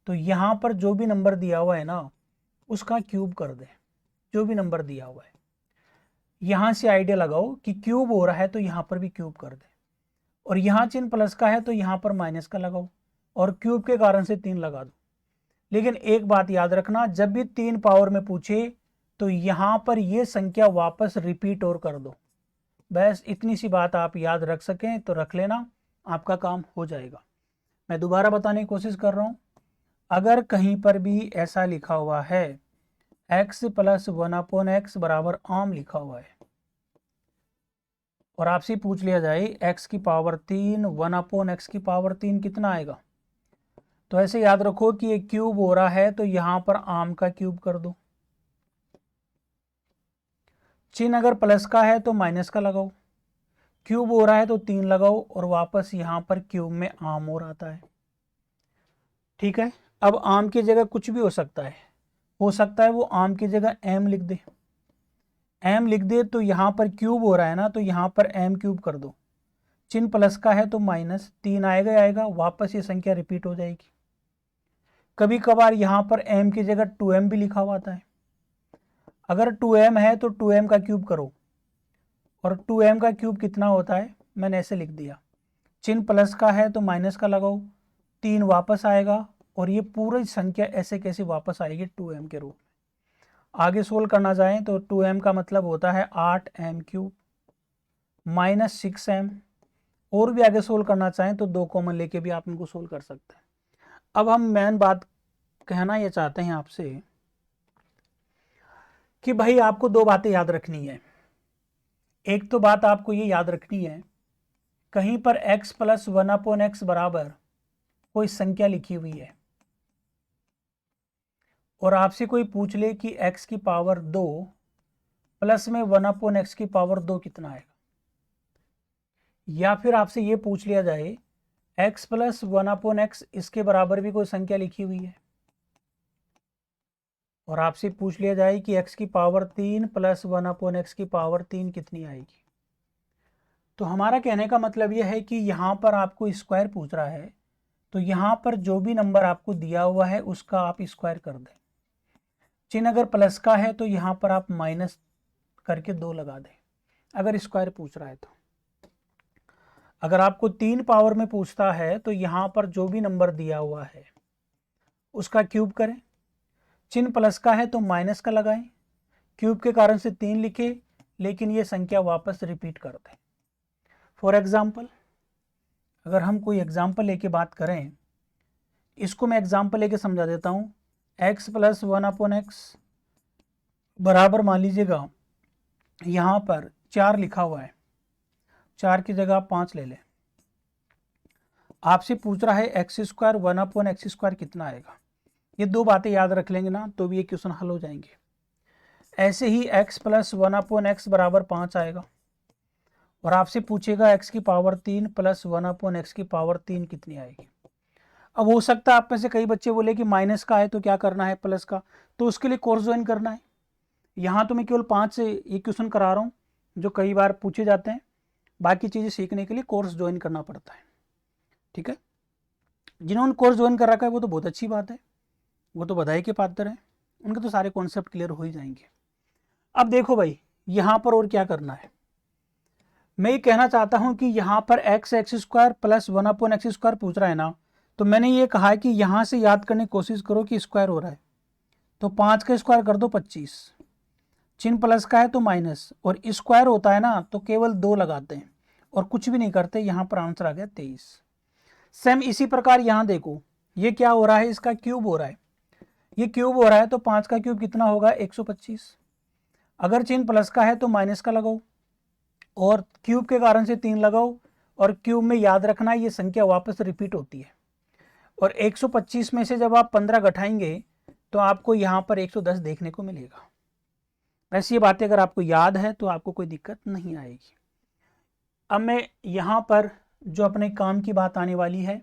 तो यहाँ पर जो भी नंबर दिया हुआ है ना उसका क्यूब कर दे। जो भी नंबर दिया हुआ है यहाँ से आइडिया लगाओ कि क्यूब हो रहा है तो यहाँ पर भी क्यूब कर दे, और यहाँ चिन्ह प्लस का है तो यहाँ पर माइनस का लगाओ, और क्यूब के कारण से 3 लगा दो। लेकिन एक बात याद रखना, जब भी 3 पावर में पूछे तो यहाँ पर ये संख्या वापस रिपीट और कर दो। बस इतनी सी बात आप याद रख सकें तो रख लेना, आपका काम हो जाएगा। मैं दोबारा बताने की कोशिश कर रहा हूँ, अगर कहीं पर भी ऐसा लिखा हुआ है x + 1/x बराबर आम लिखा हुआ है और आपसे पूछ लिया जाए x की पावर 3 1/x की पावर 3 कितना आएगा, तो ऐसे याद रखो कि ये क्यूब हो रहा है तो यहाँ पर आम का क्यूब कर दो। चिन्ह अगर प्लस का है तो माइनस का लगाओ, क्यूब हो रहा है तो 3 लगाओ और वापस यहाँ पर क्यूब में आम और आता है। ठीक है, अब आम की जगह कुछ भी हो सकता है वो आम की जगह m लिख दे। m लिख दे तो यहाँ पर क्यूब हो रहा है ना, तो यहाँ पर m क्यूब कर दो। चिन्ह प्लस का है तो माइनस 3 आएगा, वापस ये संख्या रिपीट हो जाएगी। कभी कभार यहाँ पर m की जगह 2m भी लिखा हुआ आता है। अगर 2m है तो 2m का क्यूब करो, और 2m का क्यूब कितना होता है मैंने ऐसे लिख दिया। चिन्ह प्लस का है तो माइनस का लगाओ, 3 वापस आएगा और ये पूरी संख्या ऐसे कैसे वापस आएगी 2m के रूप में। आगे सोल्व करना चाहें तो 2m का मतलब होता है 8m³ माइनस 6m, और भी आगे सोल्व करना चाहें तो 2 कॉमन लेके भी आप इनको सोल्व कर सकते हैं। अब हम मेन बात कहना ये चाहते हैं आपसे कि भाई आपको 2 बातें याद रखनी है। एक तो बात आपको ये याद रखनी है, कहीं पर x + 1/x बराबर कोई संख्या लिखी हुई है और आपसे कोई पूछ ले कि x की पावर 2 प्लस में 1/x की पावर 2 कितना आएगा, या फिर आपसे ये पूछ लिया जाए x + 1/x इसके बराबर भी कोई संख्या लिखी हुई है और आपसे पूछ लिया जाए कि x की पावर 3 प्लस 1/x की पावर 3 कितनी आएगी। तो हमारा कहने का मतलब यह है कि यहाँ पर आपको स्क्वायर पूछ रहा है, तो यहाँ पर जो भी नंबर आपको दिया हुआ है उसका आप स्क्वायर कर दें। चिन्ह अगर प्लस का है तो यहाँ पर आप माइनस करके 2 लगा दें अगर स्क्वायर पूछ रहा है तो। अगर आपको 3 पावर में पूछता है तो यहाँ पर जो भी नंबर दिया हुआ है उसका क्यूब करें। चिन्ह प्लस का है तो माइनस का लगाएं, क्यूब के कारण से 3 लिखे, लेकिन ये संख्या वापस रिपीट कर दें। फॉर एग्जाम्पल अगर हम कोई एग्जाम्पल लेके बात करें, इसको मैं एग्जाम्पल लेके समझा देता हूँ। x + 1/x बराबर मान लीजिएगा यहाँ पर 4 लिखा हुआ है, 4 की जगह आप 5 ले लें। आपसे पूछ रहा है x² 1/x² कितना आएगा। ये 2 बातें याद रख लेंगे ना तो भी ये क्वेश्चन हल हो जाएंगे। ऐसे ही x + 1/x बराबर 5 आएगा और आपसे पूछेगा x की पावर 3 प्लस 1/x की पावर 3 कितनी आएगी। अब हो सकता है आप में से कई बच्चे बोले कि माइनस का है तो क्या करना है प्लस का, तो उसके लिए कोर्स ज्वाइन करना है। यहाँ तो मैं केवल 5 से ये क्वेश्चन करा रहा हूँ जो कई बार पूछे जाते हैं, बाकी चीज़ें सीखने के लिए कोर्स ज्वाइन करना पड़ता है। ठीक है, जिन्होंने कोर्स ज्वाइन कर रखा है वो तो बहुत अच्छी बात है, वो तो बधाई के पात्र हैं, उनके तो सारे कॉन्सेप्ट क्लियर हो ही जाएंगे। अब देखो भाई यहाँ पर और क्या करना है, मैं ये कहना चाहता हूँ कि यहाँ पर x² प्लस 1/x² पूछ रहा है ना, तो मैंने ये कहा है कि यहाँ से याद करने की कोशिश करो कि स्क्वायर हो रहा है, तो 5 का स्क्वायर कर दो 25, चिन्ह प्लस का है तो माइनस, और स्क्वायर होता है ना तो केवल 2 लगाते हैं और कुछ भी नहीं करते। यहाँ पर आंसर आ गया 23। सेम इसी प्रकार यहाँ देखो ये क्या हो रहा है, इसका क्यूब हो रहा है, ये क्यूब हो रहा है तो 5 का क्यूब कितना होगा 125। अगर चिन्ह प्लस का है तो माइनस का लगाओ और क्यूब के कारण से 3 लगाओ, और क्यूब में याद रखना ये संख्या वापस रिपीट होती है, और 125 में से जब आप 15 घटाएंगे तो आपको यहाँ पर 110 देखने को मिलेगा। वैसे ये बातें अगर आपको याद है तो आपको कोई दिक्कत नहीं आएगी। अब मैं यहाँ पर जो अपने काम की बात आने वाली है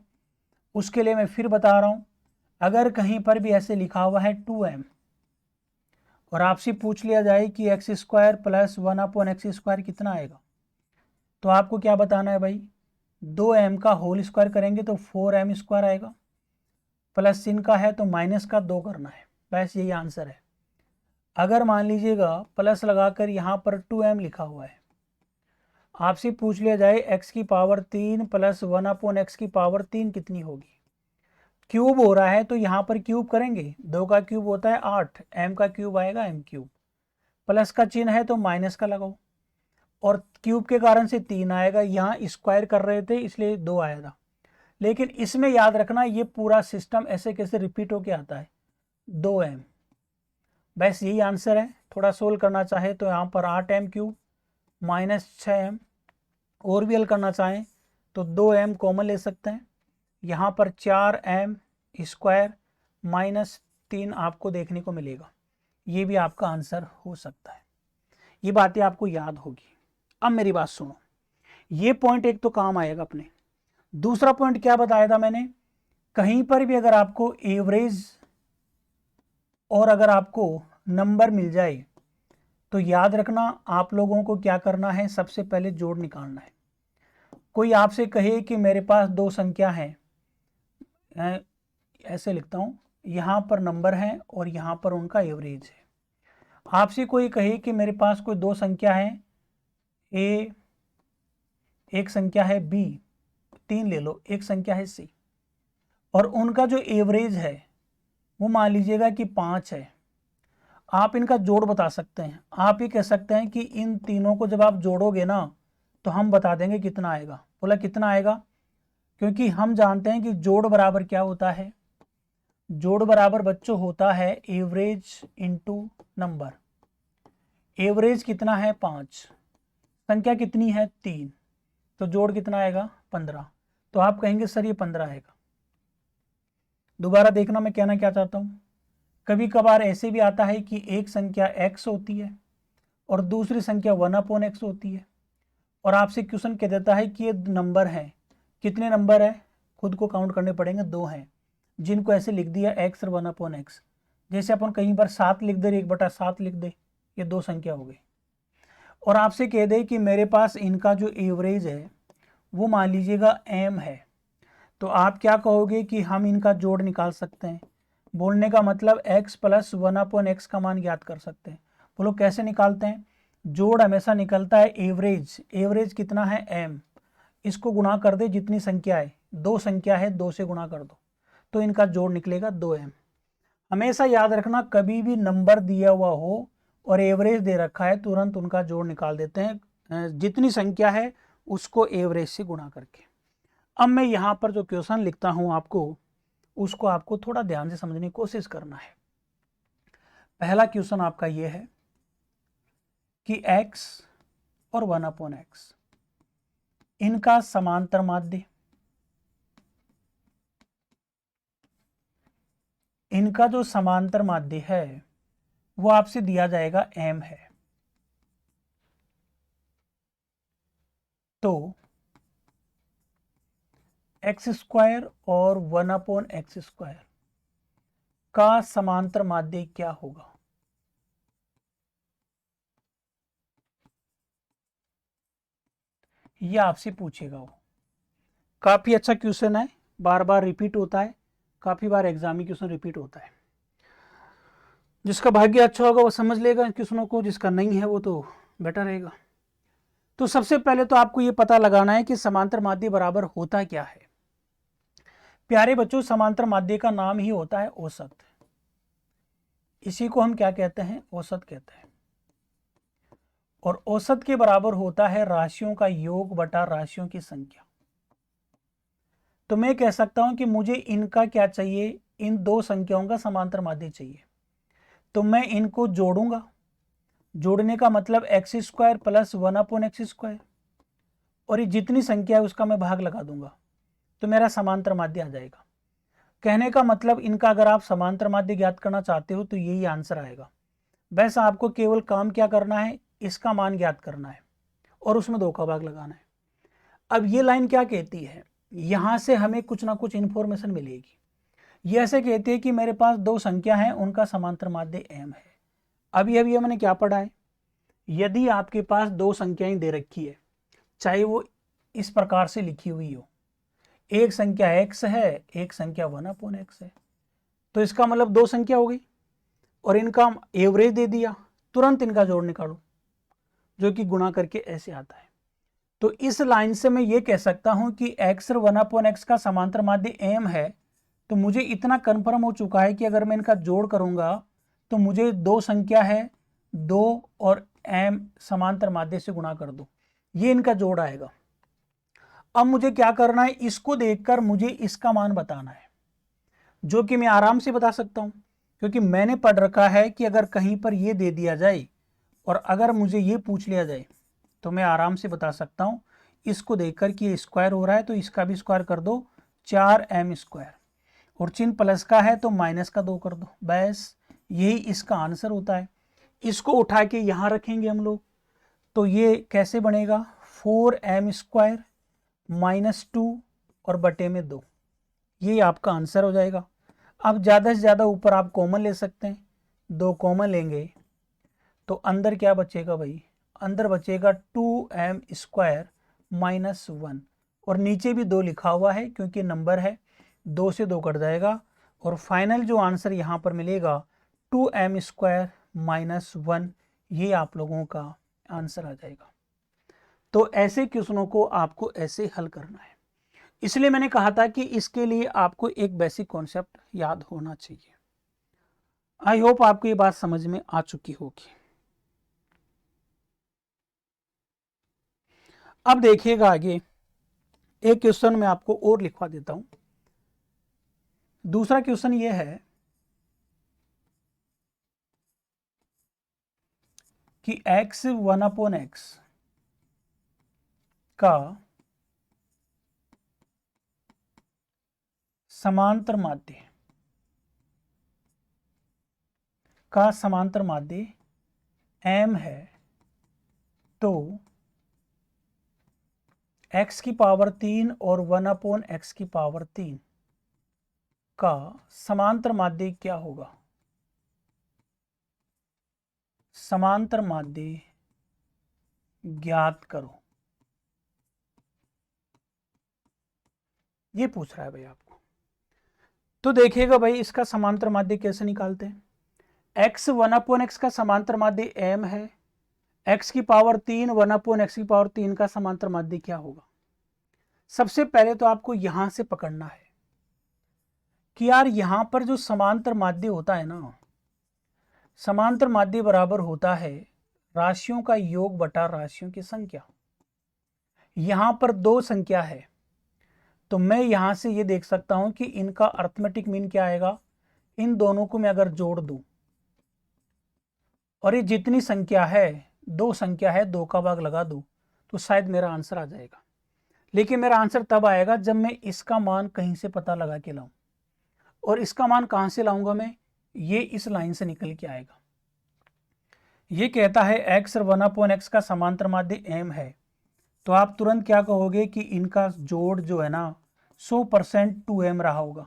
उसके लिए मैं फिर बता रहा हूँ, अगर कहीं पर भी ऐसे लिखा हुआ है 2m और आपसे पूछ लिया जाए कि एक्स स्क्वायर प्लस 1/x² कितना आएगा, तो आपको क्या बताना है भाई, 2m का होल स्क्वायर करेंगे तो 4m² आएगा, प्लस चिन्ह का है तो माइनस का 2 करना है, बस यही आंसर है। अगर मान लीजिएगा प्लस लगाकर यहाँ पर 2m लिखा हुआ है, आपसे पूछ लिया जाए x की पावर 3 प्लस 1/x की पावर 3 कितनी होगी, क्यूब हो रहा है तो यहाँ पर क्यूब करेंगे, 2 का क्यूब होता है 8, m का क्यूब आएगा m³, प्लस का चिन्ह है तो माइनस का लगाओ, और क्यूब के कारण से 3 आएगा, यहाँ स्क्वायर कर रहे थे इसलिए 2 आया था। लेकिन इसमें याद रखना ये पूरा सिस्टम ऐसे कैसे रिपीट होके आता है, 2m, बस यही आंसर है। थोड़ा सोल्व करना चाहे तो यहाँ पर 8m³ माइनस 6m, और भी हल करना चाहें तो 2m कॉमन ले सकते हैं, यहाँ पर 4m² माइनस 3 आपको देखने को मिलेगा, ये भी आपका आंसर हो सकता है। ये बातें आपको याद होगी। अब मेरी बात सुनो, ये पॉइंट एक तो काम आएगा अपने। दूसरा पॉइंट क्या बताया था मैंने, कहीं पर भी अगर आपको एवरेज और अगर आपको नंबर मिल जाए तो याद रखना आप लोगों को क्या करना है, सबसे पहले जोड़ निकालना है। कोई आपसे कहे कि मेरे पास 2 संख्या हैं, ऐसे लिखता हूँ, यहाँ पर नंबर है और यहाँ पर उनका एवरेज है। आपसे कोई कहे कि मेरे पास कोई 2 संख्या है ए, एक संख्या है बी, 3 ले लो, एक संख्या है सी, और उनका जो एवरेज है वो मान लीजिएगा कि 5 है। आप इनका जोड़ बता सकते हैं, आप ये कह सकते हैं कि इन तीनों को जब आप जोड़ोगे ना तो हम बता देंगे कितना आएगा। बोला कितना आएगा, क्योंकि हम जानते हैं कि जोड़ बराबर क्या होता है, जोड़ बराबर बच्चों होता है एवरेज इनटू नंबर। एवरेज कितना है 5, संख्या कितनी है 3, तो जोड़ कितना आएगा 15। तो आप कहेंगे सर ये 15 आएगा। दोबारा देखना मैं कहना क्या चाहता हूँ, कभी कभार ऐसे भी आता है कि एक संख्या x होती है और दूसरी संख्या 1/x होती है, और आपसे क्वेश्चन कह देता है कि ये नंबर है, कितने नंबर है खुद को काउंट करने पड़ेंगे, 2 हैं, जिनको ऐसे लिख दिया x और 1/x। जैसे अपन कहीं पर 7 लिख दे, 1/7 लिख दे, ये 2 संख्या हो गई। और आपसे कह दे कि मेरे पास इनका जो एवरेज है वो मान लीजिएगा m है, तो आप क्या कहोगे कि हम इनका जोड़ निकाल सकते हैं। बोलने का मतलब x प्लस 1/x का मान ज्ञात कर सकते हैं। बोलो कैसे निकालते हैं, जोड़ हमेशा निकलता है एवरेज, एवरेज कितना है m, इसको गुणा कर दे जितनी संख्या है, 2 संख्या है 2 से गुणा कर दो तो इनका जोड़ निकलेगा 2m। हमेशा याद रखना कभी भी नंबर दिया हुआ हो और एवरेज दे रखा है तुरंत उनका जोड़ निकाल देते हैं, जितनी संख्या है उसको एवरेज से गुणा करके। अब मैं यहाँ पर जो क्वेश्चन लिखता हूँ आपको, उसको आपको थोड़ा ध्यान से समझने की कोशिश करना है। पहला क्वेश्चन आपका ये है कि x और 1/x इनका समांतर माध्य, इनका जो समांतर माध्य है वो आपसे दिया जाएगा m है। तो x² और 1/x² का समांतर माध्य क्या होगा, ये आपसे पूछेगा। वो काफी अच्छा क्वेश्चन है, बार बार रिपीट होता है, काफी बार एग्जाम में क्वेश्चन रिपीट होता है। जिसका भाग्य अच्छा होगा वो समझ लेगा क्वेश्चनों को, जिसका नहीं है वो तो बेटर रहेगा। तो सबसे पहले तो आपको ये पता लगाना है कि समांतर माध्य बराबर होता क्या है। प्यारे बच्चों, समांतर माध्य का नाम ही होता है औसत, इसी को हम क्या कहते हैं, औसत कहते हैं। और औसत के बराबर होता है राशियों का योग बटा राशियों की संख्या। तो मैं कह सकता हूं कि मुझे इनका क्या चाहिए, इन 2 संख्याओं का समांतर माध्य चाहिए, तो मैं इनको जोड़ूंगा। जोड़ने का मतलब x² प्लस 1/x², और ये जितनी संख्या है उसका मैं भाग लगा दूंगा तो मेरा समांतर माध्य आ जाएगा। कहने का मतलब इनका अगर आप समांतर माध्य ज्ञात करना चाहते हो तो यही आंसर आएगा। बस आपको केवल काम क्या करना है, इसका मान ज्ञात करना है और उसमें 2 का भाग लगाना है। अब ये लाइन क्या कहती है, यहाँ से हमें कुछ ना कुछ इन्फॉर्मेशन मिलेगी। ये ऐसे कहती है कि मेरे पास 2 संख्या हैं, उनका समांतर माध्य m है। अभी मैंने क्या पढ़ा है, यदि आपके पास 2 संख्याएं दे रखी है, चाहे वो इस प्रकार से लिखी हुई हो, एक संख्या x है, एक संख्या 1/x है, तो इसका मतलब 2 संख्या हो गई और इनका एवरेज दे दिया, तुरंत इनका जोड़ निकालो, जो कि गुणा करके ऐसे आता है। तो इस लाइन से मैं ये कह सकता हूं कि x और 1/x का समांतर माध्य m है। तो मुझे इतना कंफर्म हो चुका है कि अगर मैं इनका जोड़ करूंगा तो मुझे 2 संख्या है, 2 और m समांतर माध्य से गुणा कर दो, ये इनका जोड़ आएगा। अब मुझे क्या करना है, इसको देखकर मुझे इसका मान बताना है, जो कि मैं आराम से बता सकता हूं, क्योंकि मैंने पढ़ रखा है कि अगर कहीं पर ये दे दिया जाए और अगर मुझे ये पूछ लिया जाए तो मैं आराम से बता सकता हूं, इसको देखकर कि ये स्क्वायर हो रहा है तो इसका भी स्क्वायर कर दो, 4m², और चिन्ह प्लस का है तो माइनस का 2 कर दो, बस यही इसका आंसर होता है। इसको उठा के यहाँ रखेंगे हम लोग, तो ये कैसे बनेगा, 4m² -2 और बटे में 2, ये आपका आंसर हो जाएगा। अब ज़्यादा से ज़्यादा ऊपर आप कॉमन ले सकते हैं, 2 कॉमन लेंगे तो अंदर क्या बचेगा भाई, अंदर बचेगा 2m² -1, और नीचे भी 2 लिखा हुआ है क्योंकि नंबर है, 2 से 2 कट जाएगा और फाइनल जो आंसर यहाँ पर मिलेगा 2m² -1, ये आप लोगों का आंसर आ जाएगा। तो ऐसे क्वेश्चनों को आपको ऐसे हल करना है, इसलिए मैंने कहा था कि इसके लिए आपको एक बेसिक कॉन्सेप्ट याद होना चाहिए। आई होप आपको ये बात समझ में आ चुकी होगी। अब देखिएगा आगे, एक क्वेश्चन मैं आपको और लिखवा देता हूं। दूसरा क्वेश्चन ये है कि x 1/x का समांतर माध्य m है, तो x की पावर 3 और 1/x की पावर 3 का समांतर माध्य क्या होगा। समांतर माध्य ज्ञात करो, ये पूछ रहा है भाई आपको। तो देखिएगा भाई, इसका समांतर माध्य कैसे निकालते हैं। x 1/x का समांतर माध्य m है, x की पावर 3 1/x की पावर 3 का समांतर माध्य क्या होगा। सबसे पहले तो आपको यहां से पकड़ना है कि यार यहां पर जो समांतर माध्य होता है ना, समांतर माध्य बराबर होता है राशियों का योग बटा राशियों की संख्या। यहां पर 2 संख्या है, तो मैं यहां से ये देख सकता हूं कि इनका अर्थमेटिक मीन क्या आएगा, इन दोनों को मैं अगर जोड़ दूं और ये जितनी संख्या है, 2 संख्या है, 2 का भाग लगा दूं तो शायद मेरा आंसर आ जाएगा। लेकिन मेरा आंसर तब आएगा जब मैं इसका मान कहीं से पता लगा के लाऊं, और इसका मान कहां से लाऊंगा मैं, ये इस लाइन से निकल के आएगा। ये कहता है x और 1/x का समांतर माध्य m है, तो आप तुरंत क्या कहोगे कि इनका जोड़ जो है ना 100% 2m रहा होगा,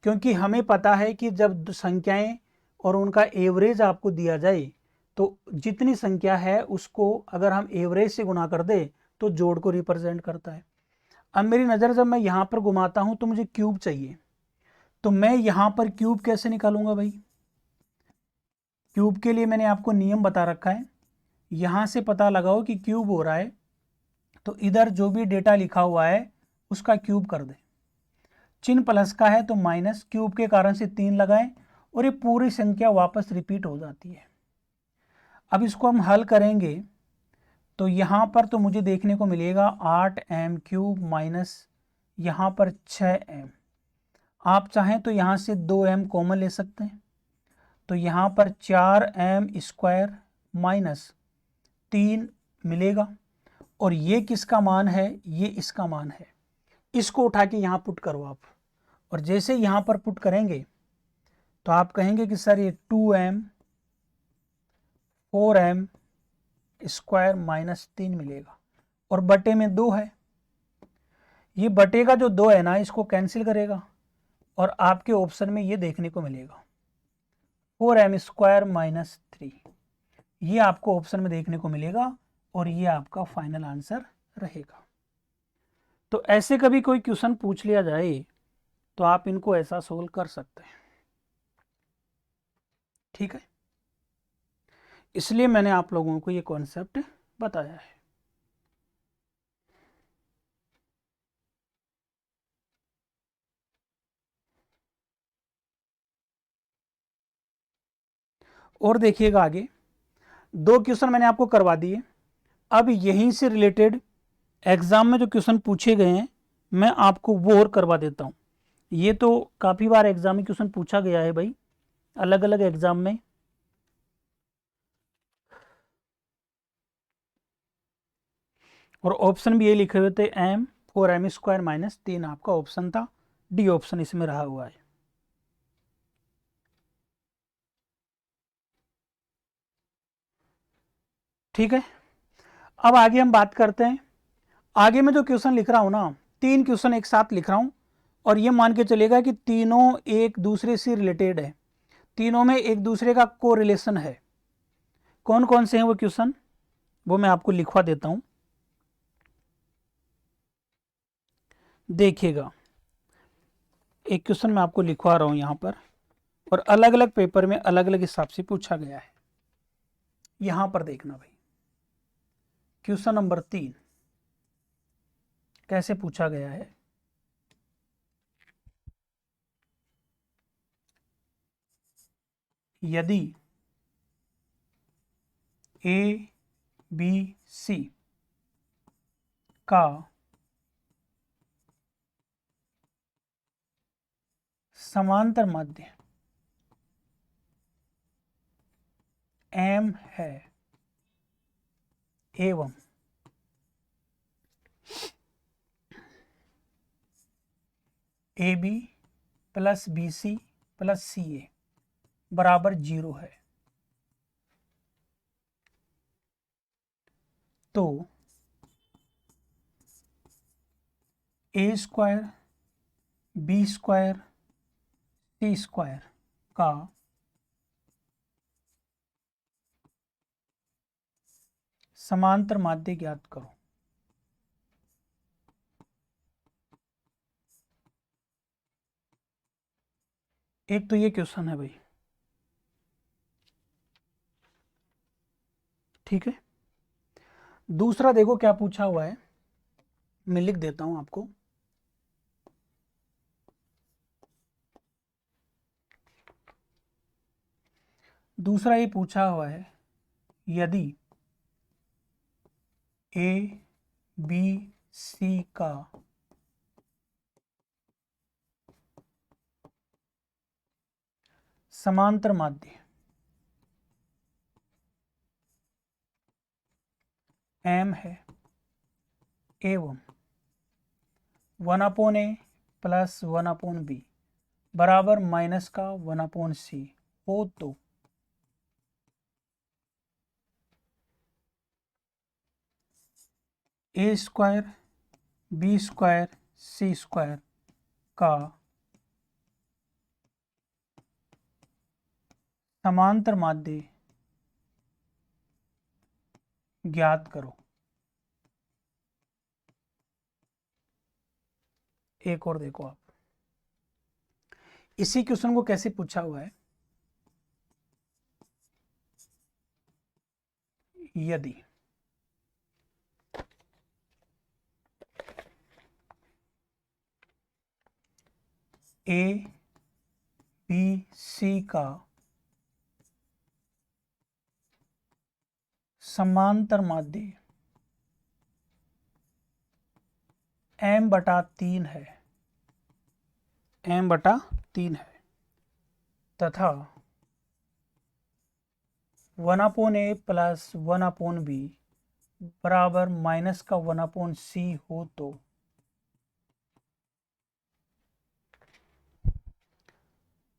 क्योंकि हमें पता है कि जब संख्याएं और उनका एवरेज आपको दिया जाए तो जितनी संख्या है उसको अगर हम एवरेज से गुणा कर दे तो जोड़ को रिप्रेजेंट करता है। अब मेरी नज़र जब मैं यहाँ पर घुमाता हूँ तो मुझे क्यूब चाहिए, तो मैं यहाँ पर क्यूब कैसे निकालूंगा भाई। क्यूब के लिए मैंने आपको नियम बता रखा है, यहाँ से पता लगाओ कि क्यूब हो रहा है तो इधर जो भी डेटा लिखा हुआ है उसका क्यूब कर दे, चिन्ह प्लस का है तो माइनस, क्यूब के कारण से 3 लगाएं और ये पूरी संख्या वापस रिपीट हो जाती है। अब इसको हम हल करेंगे तो यहाँ पर तो मुझे देखने को मिलेगा 8m³ माइनस यहाँ पर 6m। आप चाहें तो यहाँ से 2m कॉमन ले सकते हैं, तो यहाँ पर 4m² माइनस 3 मिलेगा, और ये किसका मान है, ये इसका मान है। इसको उठा के यहाँ पुट करो आप, और जैसे यहाँ पर पुट करेंगे तो आप कहेंगे कि सर ये 2m 4m स्क्वायर माइनस 3 मिलेगा, और बटे में 2 है, ये बटे का जो 2 है ना इसको कैंसिल करेगा और आपके ऑप्शन में ये देखने को मिलेगा 4m स्क्वायर माइनस 3, ये आपको ऑप्शन में देखने को मिलेगा और ये आपका फाइनल आंसर रहेगा। तो ऐसे कभी कोई क्वेश्चन पूछ लिया जाए तो आप इनको ऐसा सोल्व कर सकते हैं, ठीक है। इसलिए मैंने आप लोगों को ये कॉन्सेप्ट बताया है। और देखिएगा आगे, 2 क्वेश्चन मैंने आपको करवा दिए। अब यहीं से रिलेटेड एग्जाम में जो क्वेश्चन पूछे गए हैं मैं आपको वो और करवा देता हूँ। ये तो काफ़ी बार एग्जाम में क्वेश्चन पूछा गया है भाई, अलग अलग एग्जाम में। और ऑप्शन भी ये लिखे हुए थे m 4m स्क्वायर माइनस 3 आपका ऑप्शन था, डी ऑप्शन इसमें रहा हुआ है। ठीक है, अब आगे हम बात करते हैं। आगे मैं जो क्वेश्चन लिख रहा हूँ ना, 3 क्वेश्चन एक साथ लिख रहा हूँ और ये मान के चलेगा कि तीनों एक दूसरे से रिलेटेड है, तीनों में एक दूसरे का कोरिलेशन है। कौन कौन से हैं वो क्वेश्चन, वो मैं आपको लिखवा देता हूँ, देखिएगा। एक क्वेश्चन मैं आपको लिखवा रहा हूँ यहाँ पर, और अलग अलग पेपर में अलग अलग हिसाब से पूछा गया है। यहाँ पर देखना भाई, क्वेश्चन नंबर 3 कैसे पूछा गया है। यदि ए बी सी का समांतर माध्य m है एवं a b plus b c plus c a बराबर 0 है, तो a square b square c square का समांतर माध्य ज्ञात करो। एक तो ये क्वेश्चन है भाई, ठीक है। दूसरा देखो क्या पूछा हुआ है, मैं लिख देता हूं आपको। दूसरा ये पूछा हुआ है, यदि ए बी सी का समांतर माध्य m है एवं 1/a प्लस 1/b बराबर माइनस का 1/c हो, तो a square b square c square का समांतर माध्य ज्ञात करो। एक और देखो आप, इसी क्वेश्चन को कैसे पूछा हुआ है। यदि ए बी सी का समांतर माध्य m/3 है, m/3 है, तथा 1/a प्लस 1/b बराबर माइनस का 1/c हो, तो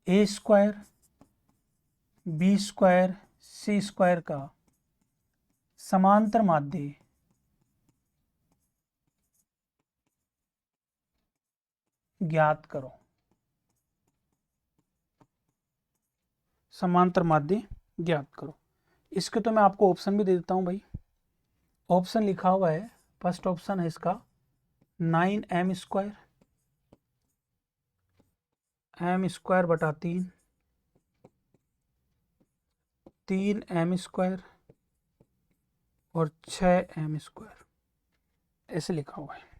a square b square c square का समांतर माध्य ज्ञात करो। समांतर माध्य ज्ञात करो। इसके तो मैं आपको ऑप्शन भी दे देता हूं भाई। ऑप्शन लिखा हुआ है, फर्स्ट ऑप्शन है इसका 9m², m² बटा 3, 3m² और 6m², ऐसे लिखा हुआ है।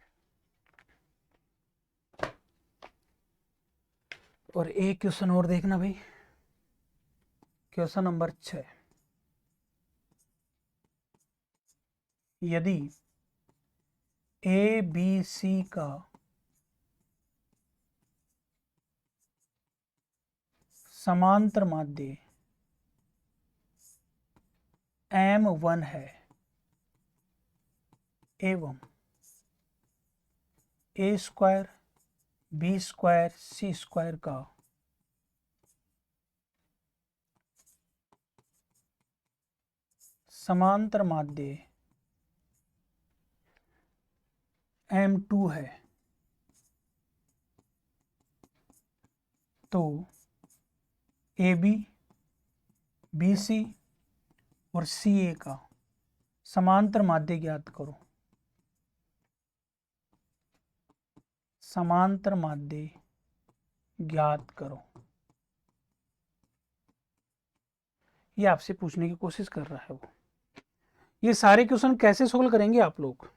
और एक क्वेश्चन और देखना भाई, क्वेश्चन नंबर 6। यदि ए बी सी का समांतर माध्य m1 है एवं a² b² c² का समांतर माध्य m2 है, तो AB, BC और CA का समांतर माध्य ज्ञात करो। समांतर माध्य ज्ञात करो, ये आपसे पूछने की कोशिश कर रहा है वो। ये सारे क्वेश्चन कैसे सोल्व करेंगे आप लोग?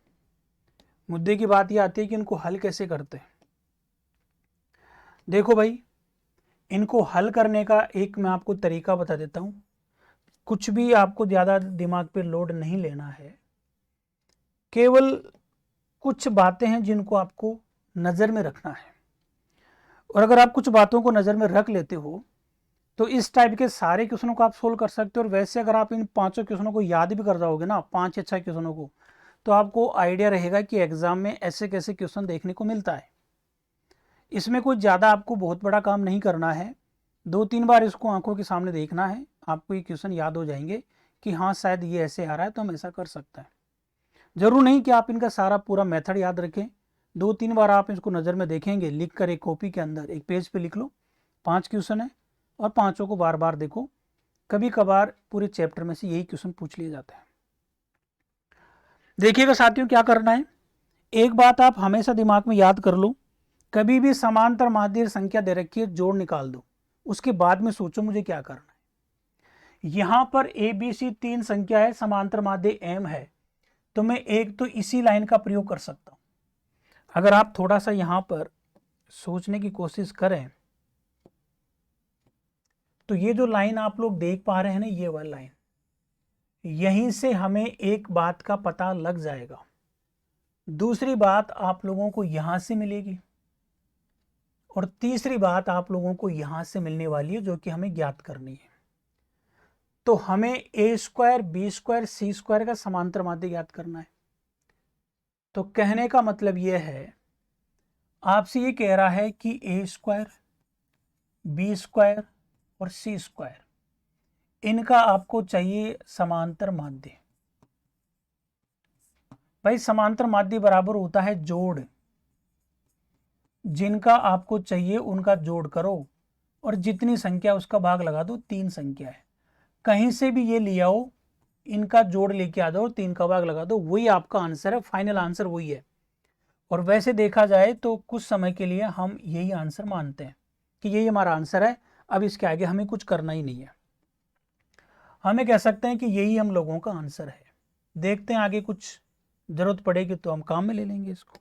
मुद्दे की बात ये आती है कि इनको हल कैसे करते हैं। देखो भाई, इनको हल करने का एक मैं आपको तरीका बता देता हूं। कुछ भी आपको ज़्यादा दिमाग पे लोड नहीं लेना है, केवल कुछ बातें हैं जिनको आपको नज़र में रखना है। और अगर आप कुछ बातों को नज़र में रख लेते हो तो इस टाइप के सारे क्वेश्चनों को आप सोल्व कर सकते हो। और वैसे अगर आप इन 5 क्वेश्चनों को याद भी कर जाओगे ना, 5 या 6 क्वेश्चनों को, तो आपको आइडिया रहेगा कि एग्जाम में ऐसे कैसे क्वेश्चन देखने को मिलता है। इसमें कोई ज़्यादा आपको बहुत बड़ा काम नहीं करना है, 2-3 बार इसको आंखों के सामने देखना है, आपको ये क्वेश्चन याद हो जाएंगे कि हाँ शायद ये ऐसे आ रहा है तो हम ऐसा कर सकते हैं। जरूर नहीं कि आप इनका सारा पूरा मेथड याद रखें, 2-3 बार आप इसको नज़र में देखेंगे, लिख कर एक कॉपी के अंदर एक पेज पे लिख लो 5 क्वेश्चन है और 5 को बार बार देखो। कभी कभार पूरे चैप्टर में से यही क्वेश्चन पूछ लिए जाते हैं। देखिएगा साथियों, क्या करना है, एक बात आप हमेशा दिमाग में याद कर लो, कभी भी समांतर माध्य संख्या दे रखी है, जोड़ निकाल दो, उसके बाद में सोचो मुझे क्या करना है। यहां पर ए बी सी 3 संख्या है, समांतर माध्य m है, तो मैं एक तो इसी लाइन का प्रयोग कर सकता हूं। अगर आप थोड़ा सा यहां पर सोचने की कोशिश करें तो ये जो लाइन आप लोग देख पा रहे हैं ना, ये वाली लाइन, यहीं से हमें एक बात का पता लग जाएगा। दूसरी बात आप लोगों को यहां से मिलेगी और तीसरी बात आप लोगों को यहां से मिलने वाली है, जो कि हमें ज्ञात करनी है। तो हमें a² b² c² का समांतर माध्य ज्ञात करना है। तो कहने का मतलब यह है, आपसे ये कह रहा है कि a² b² और c² इनका आपको चाहिए समांतर माध्य। भाई समांतर माध्य बराबर होता है जोड़, जिनका आपको चाहिए उनका जोड़ करो और जितनी संख्या उसका भाग लगा दो। 3 संख्या है, कहीं से भी ये ले आओ, इनका जोड़ लेके आ जाओ, 3 का भाग लगा दो, वही आपका आंसर है, फाइनल आंसर वही है। और वैसे देखा जाए तो कुछ समय के लिए हम यही आंसर मानते हैं कि यही हमारा आंसर है, अब इसके आगे हमें कुछ करना ही नहीं है। हमें कह सकते हैं कि यही हम लोगों का आंसर है। देखते हैं आगे कुछ जरूरत पड़ेगी तो हम काम में ले लेंगे इसको।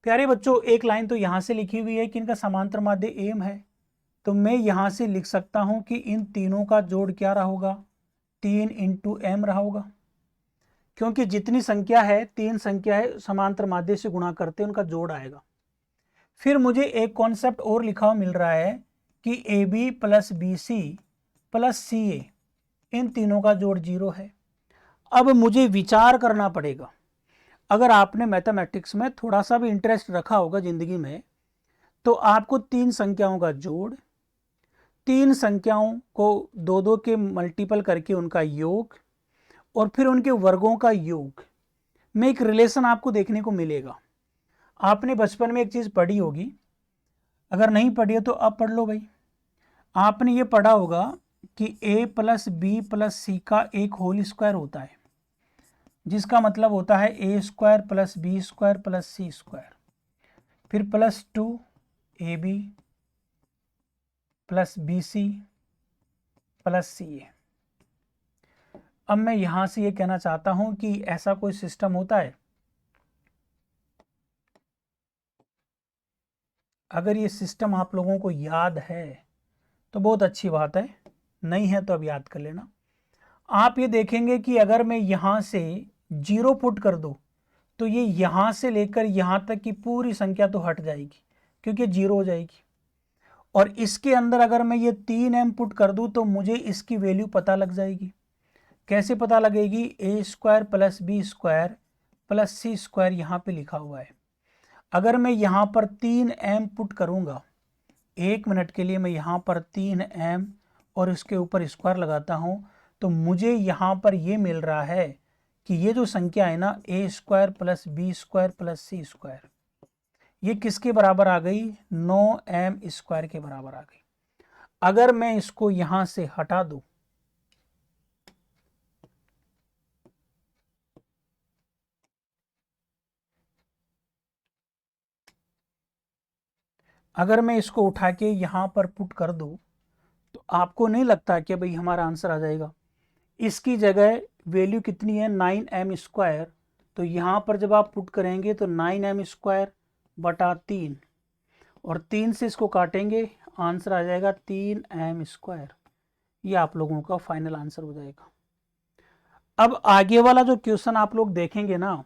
प्यारे बच्चों, एक लाइन तो यहां से लिखी हुई है कि इनका समांतर माध्य एम है, तो मैं यहां से लिख सकता हूं कि इन तीनों का जोड़ क्या रहा होगा, 3 × m रहा होगा, क्योंकि जितनी संख्या है, 3 संख्या है, समांतर माध्य से गुणा करते उनका जोड़ आएगा। फिर मुझे एक कॉन्सेप्ट और लिखा हुआ मिल रहा है कि AB + BC + CA, इन तीनों का जोड़ 0 है। अब मुझे विचार करना पड़ेगा, अगर आपने मैथमेटिक्स में थोड़ा सा भी इंटरेस्ट रखा होगा जिंदगी में, तो आपको 3 संख्याओं का जोड़, 3 संख्याओं को 2-2 के मल्टीपल करके उनका योग और फिर उनके वर्गों का योग में एक रिलेशन आपको देखने को मिलेगा। आपने बचपन में एक चीज़ पढ़ी होगी, अगर नहीं पढ़ी है तो अब पढ़ लो भाई। आपने ये पढ़ा होगा कि a प्लस बी प्लस सी का एक होल स्क्वायर होता है, जिसका मतलब होता है a square plus B square plus C square, फिर plus 2ab plus b c plus c a. अब मैं यहां से ये कहना चाहता हूं कि ऐसा कोई सिस्टम होता है? अगर ये सिस्टम आप लोगों को याद है तो बहुत अच्छी बात है, नहीं है तो अब याद कर लेना। आप ये देखेंगे कि अगर मैं यहां से 0 पुट कर दूं तो ये यहां से लेकर यहां तक की पूरी संख्या तो हट जाएगी, क्योंकि 0 हो जाएगी। और इसके अंदर अगर मैं ये 3m पुट कर दूं तो मुझे इसकी वैल्यू पता लग जाएगी। कैसे पता लगेगी? a square plus B square plus C square यहाँ पे लिखा हुआ है। अगर मैं यहाँ पर 3m पुट करूँगा, 1 मिनट के लिए मैं यहाँ पर 3m और इसके ऊपर स्क्वायर लगाता हूँ, तो मुझे यहाँ पर ये मिल रहा है कि ये जो संख्या है ना, a square plus B square plus C square, ये किसके बराबर आ गई? 9m स्क्वायर के बराबर आ गई। अगर मैं इसको यहाँ से हटा दूँ, अगर मैं इसको उठा के यहाँ पर पुट कर दूँ, तो आपको नहीं लगता कि भाई हमारा आंसर आ जाएगा? इसकी जगह वैल्यू कितनी है? 9m square. तो यहाँ पर जब आप पुट करेंगे तो 9m स्क्वायर बटा 3, और 3 से इसको काटेंगे, आंसर आ जाएगा 3m स्क्वायर। ये आप लोगों का फाइनल आंसर हो जाएगा। अब आगे वाला जो क्वेश्चन आप लोग देखेंगे ना,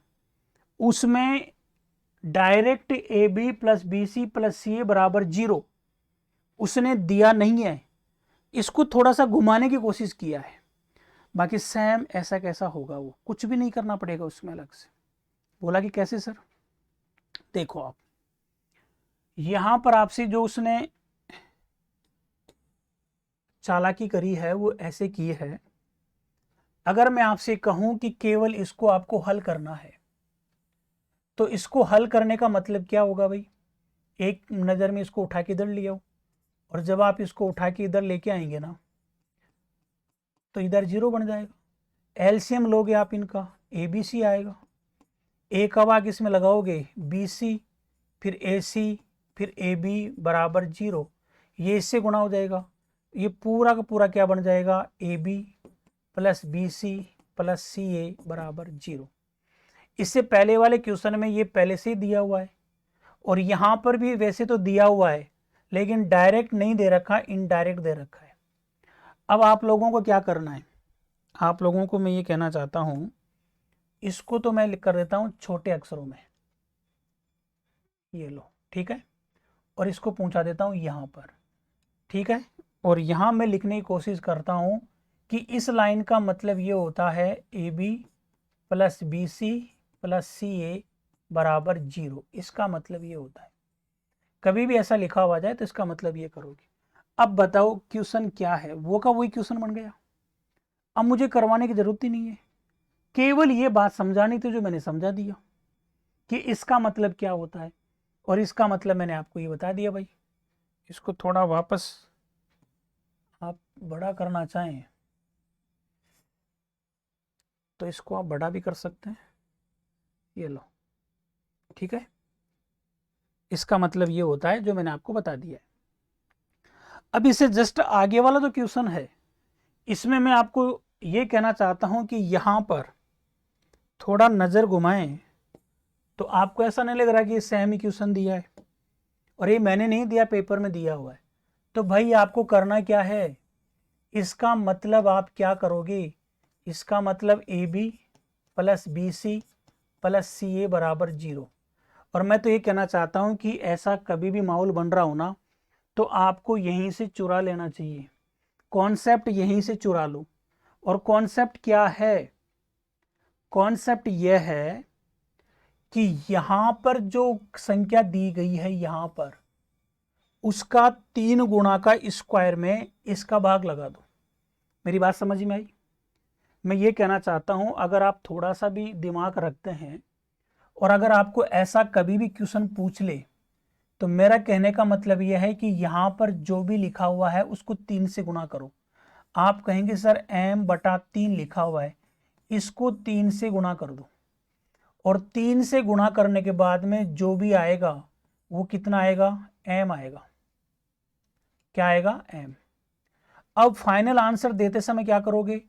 उसमें direct a b plus b c plus c a बराबर 0 उसने दिया नहीं है, इसको थोड़ा सा घुमाने की कोशिश किया है। बाकी सेम ऐसा कैसा होगा, वो कुछ भी नहीं करना पड़ेगा उसमें अलग से। बोला कि कैसे सर? देखो आप यहां पर आपसे जो उसने चालाकी करी है वो ऐसे की है। अगर मैं आपसे कहूं कि केवल इसको आपको हल करना है, तो इसको हल करने का मतलब क्या होगा भाई? एक नज़र में इसको उठा के इधर ले आओ, और जब आप इसको उठा के इधर लेके आएंगे ना, तो इधर 0 बन जाएगा। एलसीएम लोगे आप इनका, ए बी सी आएगा। ए का भाग इसमें लगाओगे बी सी, फिर ए सी, फिर ए बी बराबर 0, ये इससे गुणा हो जाएगा। ये पूरा का पूरा क्या बन जाएगा? A b plus b c plus c a बराबर 0। इससे पहले वाले क्वेश्चन में ये पहले से ही दिया हुआ है, और यहाँ पर भी वैसे तो दिया हुआ है, लेकिन डायरेक्ट नहीं दे रखा, इनडायरेक्ट दे रखा है। अब आप लोगों को क्या करना है? आप लोगों को मैं ये कहना चाहता हूँ, इसको तो मैं लिख कर देता हूँ छोटे अक्षरों में, ये लो, ठीक है, और इसको पहुँचा देता हूँ यहाँ पर, ठीक है। और यहाँ मैं लिखने की कोशिश करता हूँ कि इस लाइन का मतलब ये होता है a b plus b c plus c a बराबर 0। इसका मतलब ये होता है। कभी भी ऐसा लिखा हुआ जाए तो इसका मतलब ये करोगे। अब बताओ क्वेश्चन क्या है? वो का वही क्वेश्चन बन गया। अब मुझे करवाने की जरूरत ही नहीं है, केवल ये बात समझानी थी जो मैंने समझा दिया कि इसका मतलब क्या होता है, और इसका मतलब मैंने आपको ये बता दिया भाई। इसको थोड़ा वापस आप बड़ा करना चाहें तो इसको आप बड़ा भी कर सकते हैं, ये लो, ठीक है। इसका मतलब ये होता है जो मैंने आपको बता दिया है। अब इससे जस्ट आगे वाला जो क्वेश्चन है, इसमें मैं आपको ये कहना चाहता हूं कि यहां पर थोड़ा नज़र घुमाएं तो आपको ऐसा नहीं लग रहा कि ये सेम ही क्वेश्चन दिया है और ये मैंने नहीं दिया, पेपर में दिया हुआ है। तो भाई आपको करना क्या है? इसका मतलब आप क्या करोगे? इसका मतलब a b plus b c plus c a बराबर 0। और मैं तो ये कहना चाहता हूँ कि ऐसा कभी भी माहौल बन रहा हो ना, तो आपको यहीं से चुरा लेना चाहिए, कॉन्सेप्ट यहीं से चुरा लो। और कॉन्सेप्ट क्या है? कॉन्सेप्ट यह है कि यहां पर जो संख्या दी गई है यहां पर, उसका 3 गुणा का स्क्वायर में इसका भाग लगा दो। मेरी बात समझ में आई? मैं ये कहना चाहता हूँ, अगर आप थोड़ा सा भी दिमाग रखते हैं और अगर आपको ऐसा कभी भी क्वेश्चन पूछ ले, तो मेरा कहने का मतलब यह है कि यहाँ पर जो भी लिखा हुआ है उसको 3 से गुना करो। आप कहेंगे सर m/3 लिखा हुआ है, इसको 3 से गुना कर दो, और 3 से गुणा करने के बाद में जो भी आएगा वो कितना आएगा, m आएगा। क्या आएगा, m। अब फाइनल आंसर देते समय क्या करोगे,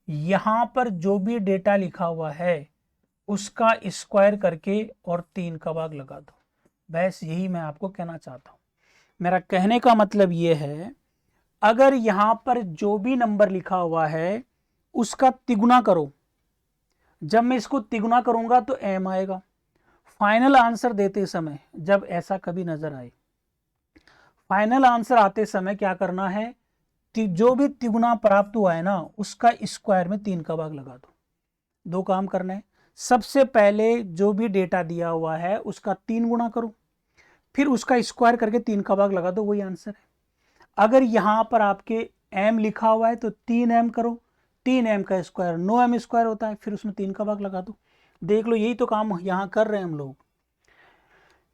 यहां पर जो भी डेटा लिखा हुआ है उसका स्क्वायर करके और 3 का भाग लगा दो। बस यही मैं आपको कहना चाहता हूं। मेरा कहने का मतलब ये है, अगर यहां पर जो भी नंबर लिखा हुआ है उसका तिगुना करो, जब मैं इसको तिगुना करूंगा तो m आएगा। फाइनल आंसर देते समय जब ऐसा कभी नजर आए, फाइनल आंसर आते समय क्या करना है, जो भी तिगुना प्राप्त हुआ है ना उसका स्क्वायर में 3 का भाग लगा दो। 2 काम करना है, सबसे पहले जो भी डेटा दिया हुआ है उसका 3 गुना करो, फिर उसका स्क्वायर करके 3 का भाग लगा दो, वही आंसर है। अगर यहां पर आपके m लिखा हुआ है तो 3m करो, 3m का स्क्वायर 9m स्क्वायर होता है, फिर उसमें 3 का भाग लगा दो। देख लो, यही तो काम यहां कर रहे हैं हम लोग।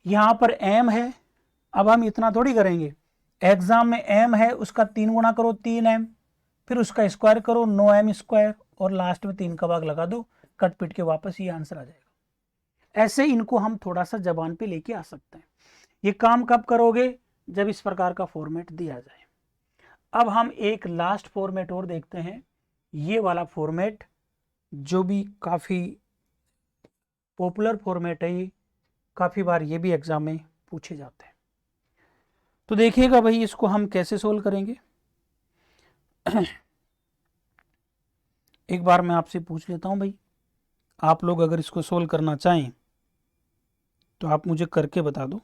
यहां पर m है, अब हम इतना थोड़ी करेंगे, एग्जाम में m है उसका 3 गुना करो 3m, फिर उसका स्क्वायर करो 9m स्क्वायर, और लास्ट में 3 का भाग लगा दो, कट पिट के वापस ये आंसर आ जाएगा। ऐसे इनको हम थोड़ा सा जबान पे लेके आ सकते हैं। ये काम कब करोगे, जब इस प्रकार का फॉर्मेट दिया जाए। अब हम एक लास्ट फॉर्मेट और देखते हैं, ये वाला फॉर्मेट जो भी काफ़ी पॉपुलर फॉर्मेट है, ये काफ़ी बार ये भी एग्जाम में पूछे जाते हैं। तो देखिएगा भाई, इसको हम कैसे सोल्व करेंगे। एक बार मैं आपसे पूछ लेता हूं भाई, आप लोग अगर इसको सोल्व करना चाहें तो आप मुझे करके बता दो।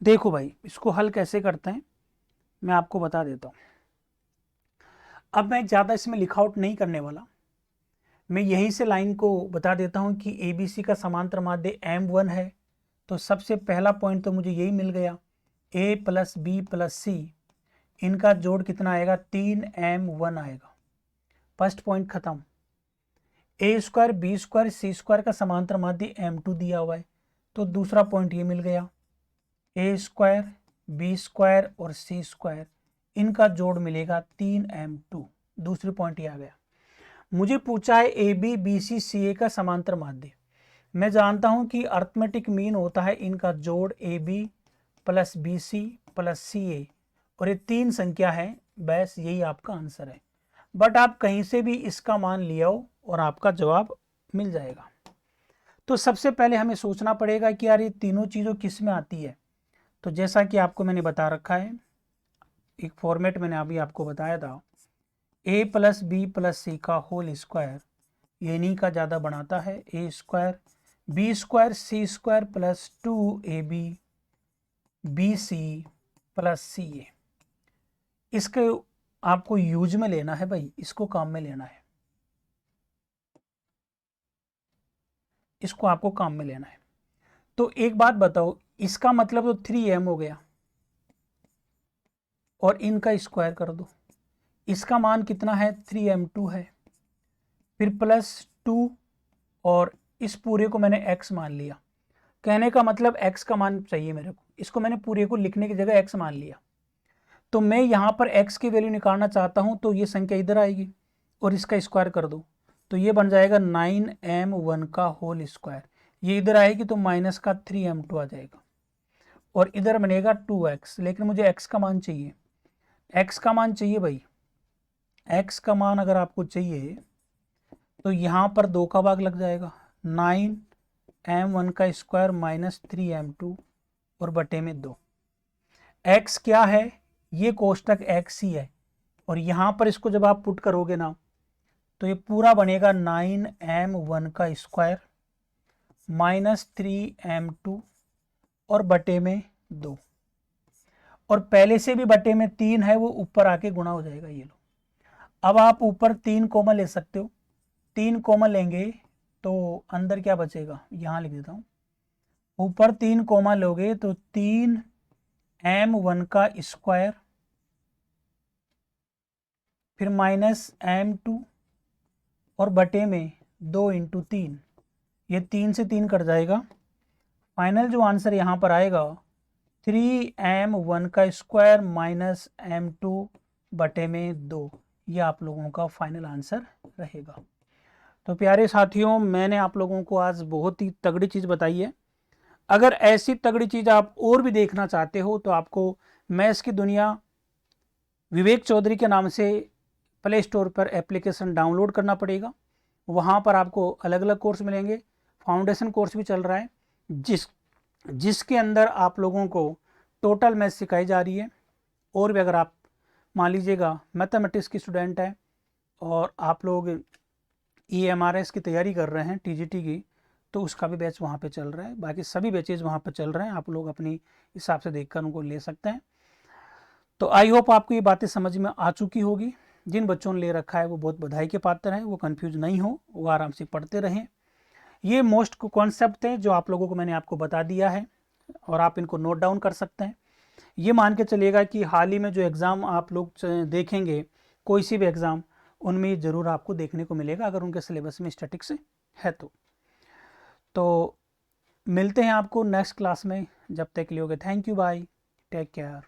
देखो भाई, इसको हल कैसे करते हैं मैं आपको बता देता हूं। अब मैं ज़्यादा इसमें लिख आउट नहीं करने वाला, मैं यहीं से लाइन को बता देता हूं कि ABC का समांतर माध्य M1 है, तो सबसे पहला पॉइंट तो मुझे यही मिल गया, A + B + C, इनका जोड़ कितना आएगा, 3M1 आएगा। फर्स्ट पॉइंट खत्म। A² B² C² का समांतर माध्य M2 दिया हुआ है, तो दूसरा पॉइंट ये मिल गया, A² B² और C², इनका जोड़ मिलेगा 3M2। दूसरी पॉइंट ये आ गया। मुझे पूछा है AB BC CA का समांतर माध्य। मैं जानता हूं कि अर्थमेटिक मीन होता है इनका जोड़ AB + BC + CA, और ये 3 संख्या है। बस यही आपका आंसर है। बट आप कहीं से भी इसका मान ले आओ और आपका जवाब मिल जाएगा। तो सबसे पहले हमें सोचना पड़ेगा कि यार ये तीनों चीज़ों किस में आती है। तो जैसा कि आपको मैंने बता रखा है, एक फॉर्मेट मैंने अभी आपको बताया था, A + B + C का होल स्क्वायर, ये इन्हीं का ज़्यादा बनाता है, A² B² C² + 2AB BC + CA। इसके आपको यूज में लेना है भाई, इसको काम में लेना है, इसको आपको काम में लेना है। तो एक बात बताओ, इसका मतलब तो 3M हो गया, और इनका स्क्वायर कर दो, इसका मान कितना है, 3M2 है, फिर +2, और इस पूरे को मैंने x मान लिया। कहने का मतलब x का मान चाहिए मेरे को, इसको मैंने पूरे को लिखने की जगह x मान लिया। तो मैं यहाँ पर x की वैल्यू निकालना चाहता हूँ, तो ये संख्या इधर आएगी और इसका स्क्वायर कर दो, तो ये बन जाएगा 9M1 का होल स्क्वायर। ये इधर आएगी तो माइनस का 3M2 आ जाएगा, और इधर बनेगा 2x। लेकिन मुझे x का मान चाहिए, x का मान चाहिए भाई। x का मान अगर आपको चाहिए तो यहाँ पर 2 का भाग लग जाएगा, 9M1 का स्क्वायर -3M2 और बटे में 2। x क्या है, ये कोष्टक x ही है, और यहाँ पर इसको जब आप पुट करोगे ना, तो ये पूरा बनेगा 9M1 का स्क्वायर -3m2 और बटे में 2, और पहले से भी बटे में 3 है, वो ऊपर आके गुणा हो जाएगा। ये लो, अब आप ऊपर 3 कॉमन ले सकते हो, 3 कॉमन लेंगे तो अंदर क्या बचेगा, यहाँ लिख देता हूँ। ऊपर 3 कॉमन लोगे तो 3m1 का स्क्वायर, फिर -m2 और बटे में 2 × 3, ये 3 से 3 कट जाएगा। फाइनल जो आंसर यहाँ पर आएगा 3m1 का स्क्वायर -m2 बटे में 2, ये आप लोगों का फाइनल आंसर रहेगा। तो प्यारे साथियों, मैंने आप लोगों को आज बहुत ही तगड़ी चीज़ बताई है। अगर ऐसी तगड़ी चीज़ आप और भी देखना चाहते हो तो आपको मैथ्स की दुनिया विवेक चौधरी के नाम से प्ले स्टोर पर एप्लीकेशन डाउनलोड करना पड़ेगा। वहाँ पर आपको अलग अलग कोर्स मिलेंगे। फाउंडेशन कोर्स भी चल रहा है जिसके अंदर आप लोगों को टोटल मैथ्स सिखाई जा रही है। और भी अगर आप मान लीजिएगा मैथमेटिक्स की स्टूडेंट है और आप लोग EMRS की तैयारी कर रहे हैं TGT की, तो उसका भी बैच वहाँ पे चल रहा है। बाकी सभी बैचेज वहाँ पे चल रहे हैं, आप लोग अपनी हिसाब से देखकर उनको ले सकते हैं। तो आई होप आपको ये बातें समझ में आ चुकी होगी। जिन बच्चों ने ले रखा है वो बहुत बधाई के पात्र हैं, वो कंफ्यूज नहीं हो, वो आराम से पढ़ते रहें। ये मोस्ट कॉन्सेप्ट है जो आप लोगों को मैंने आपको बता दिया है और आप इनको नोट डाउन कर सकते हैं। ये मान के चलिएगा कि हाल ही में जो एग्ज़ाम आप लोग देखेंगे, कोई सी भी एग्ज़ाम, उनमें ज़रूर आपको देखने को मिलेगा अगर उनके सिलेबस में स्टैटिक्स है तो मिलते हैं आपको नेक्स्ट क्लास में। जब तक के लिए thank you, bye, take care.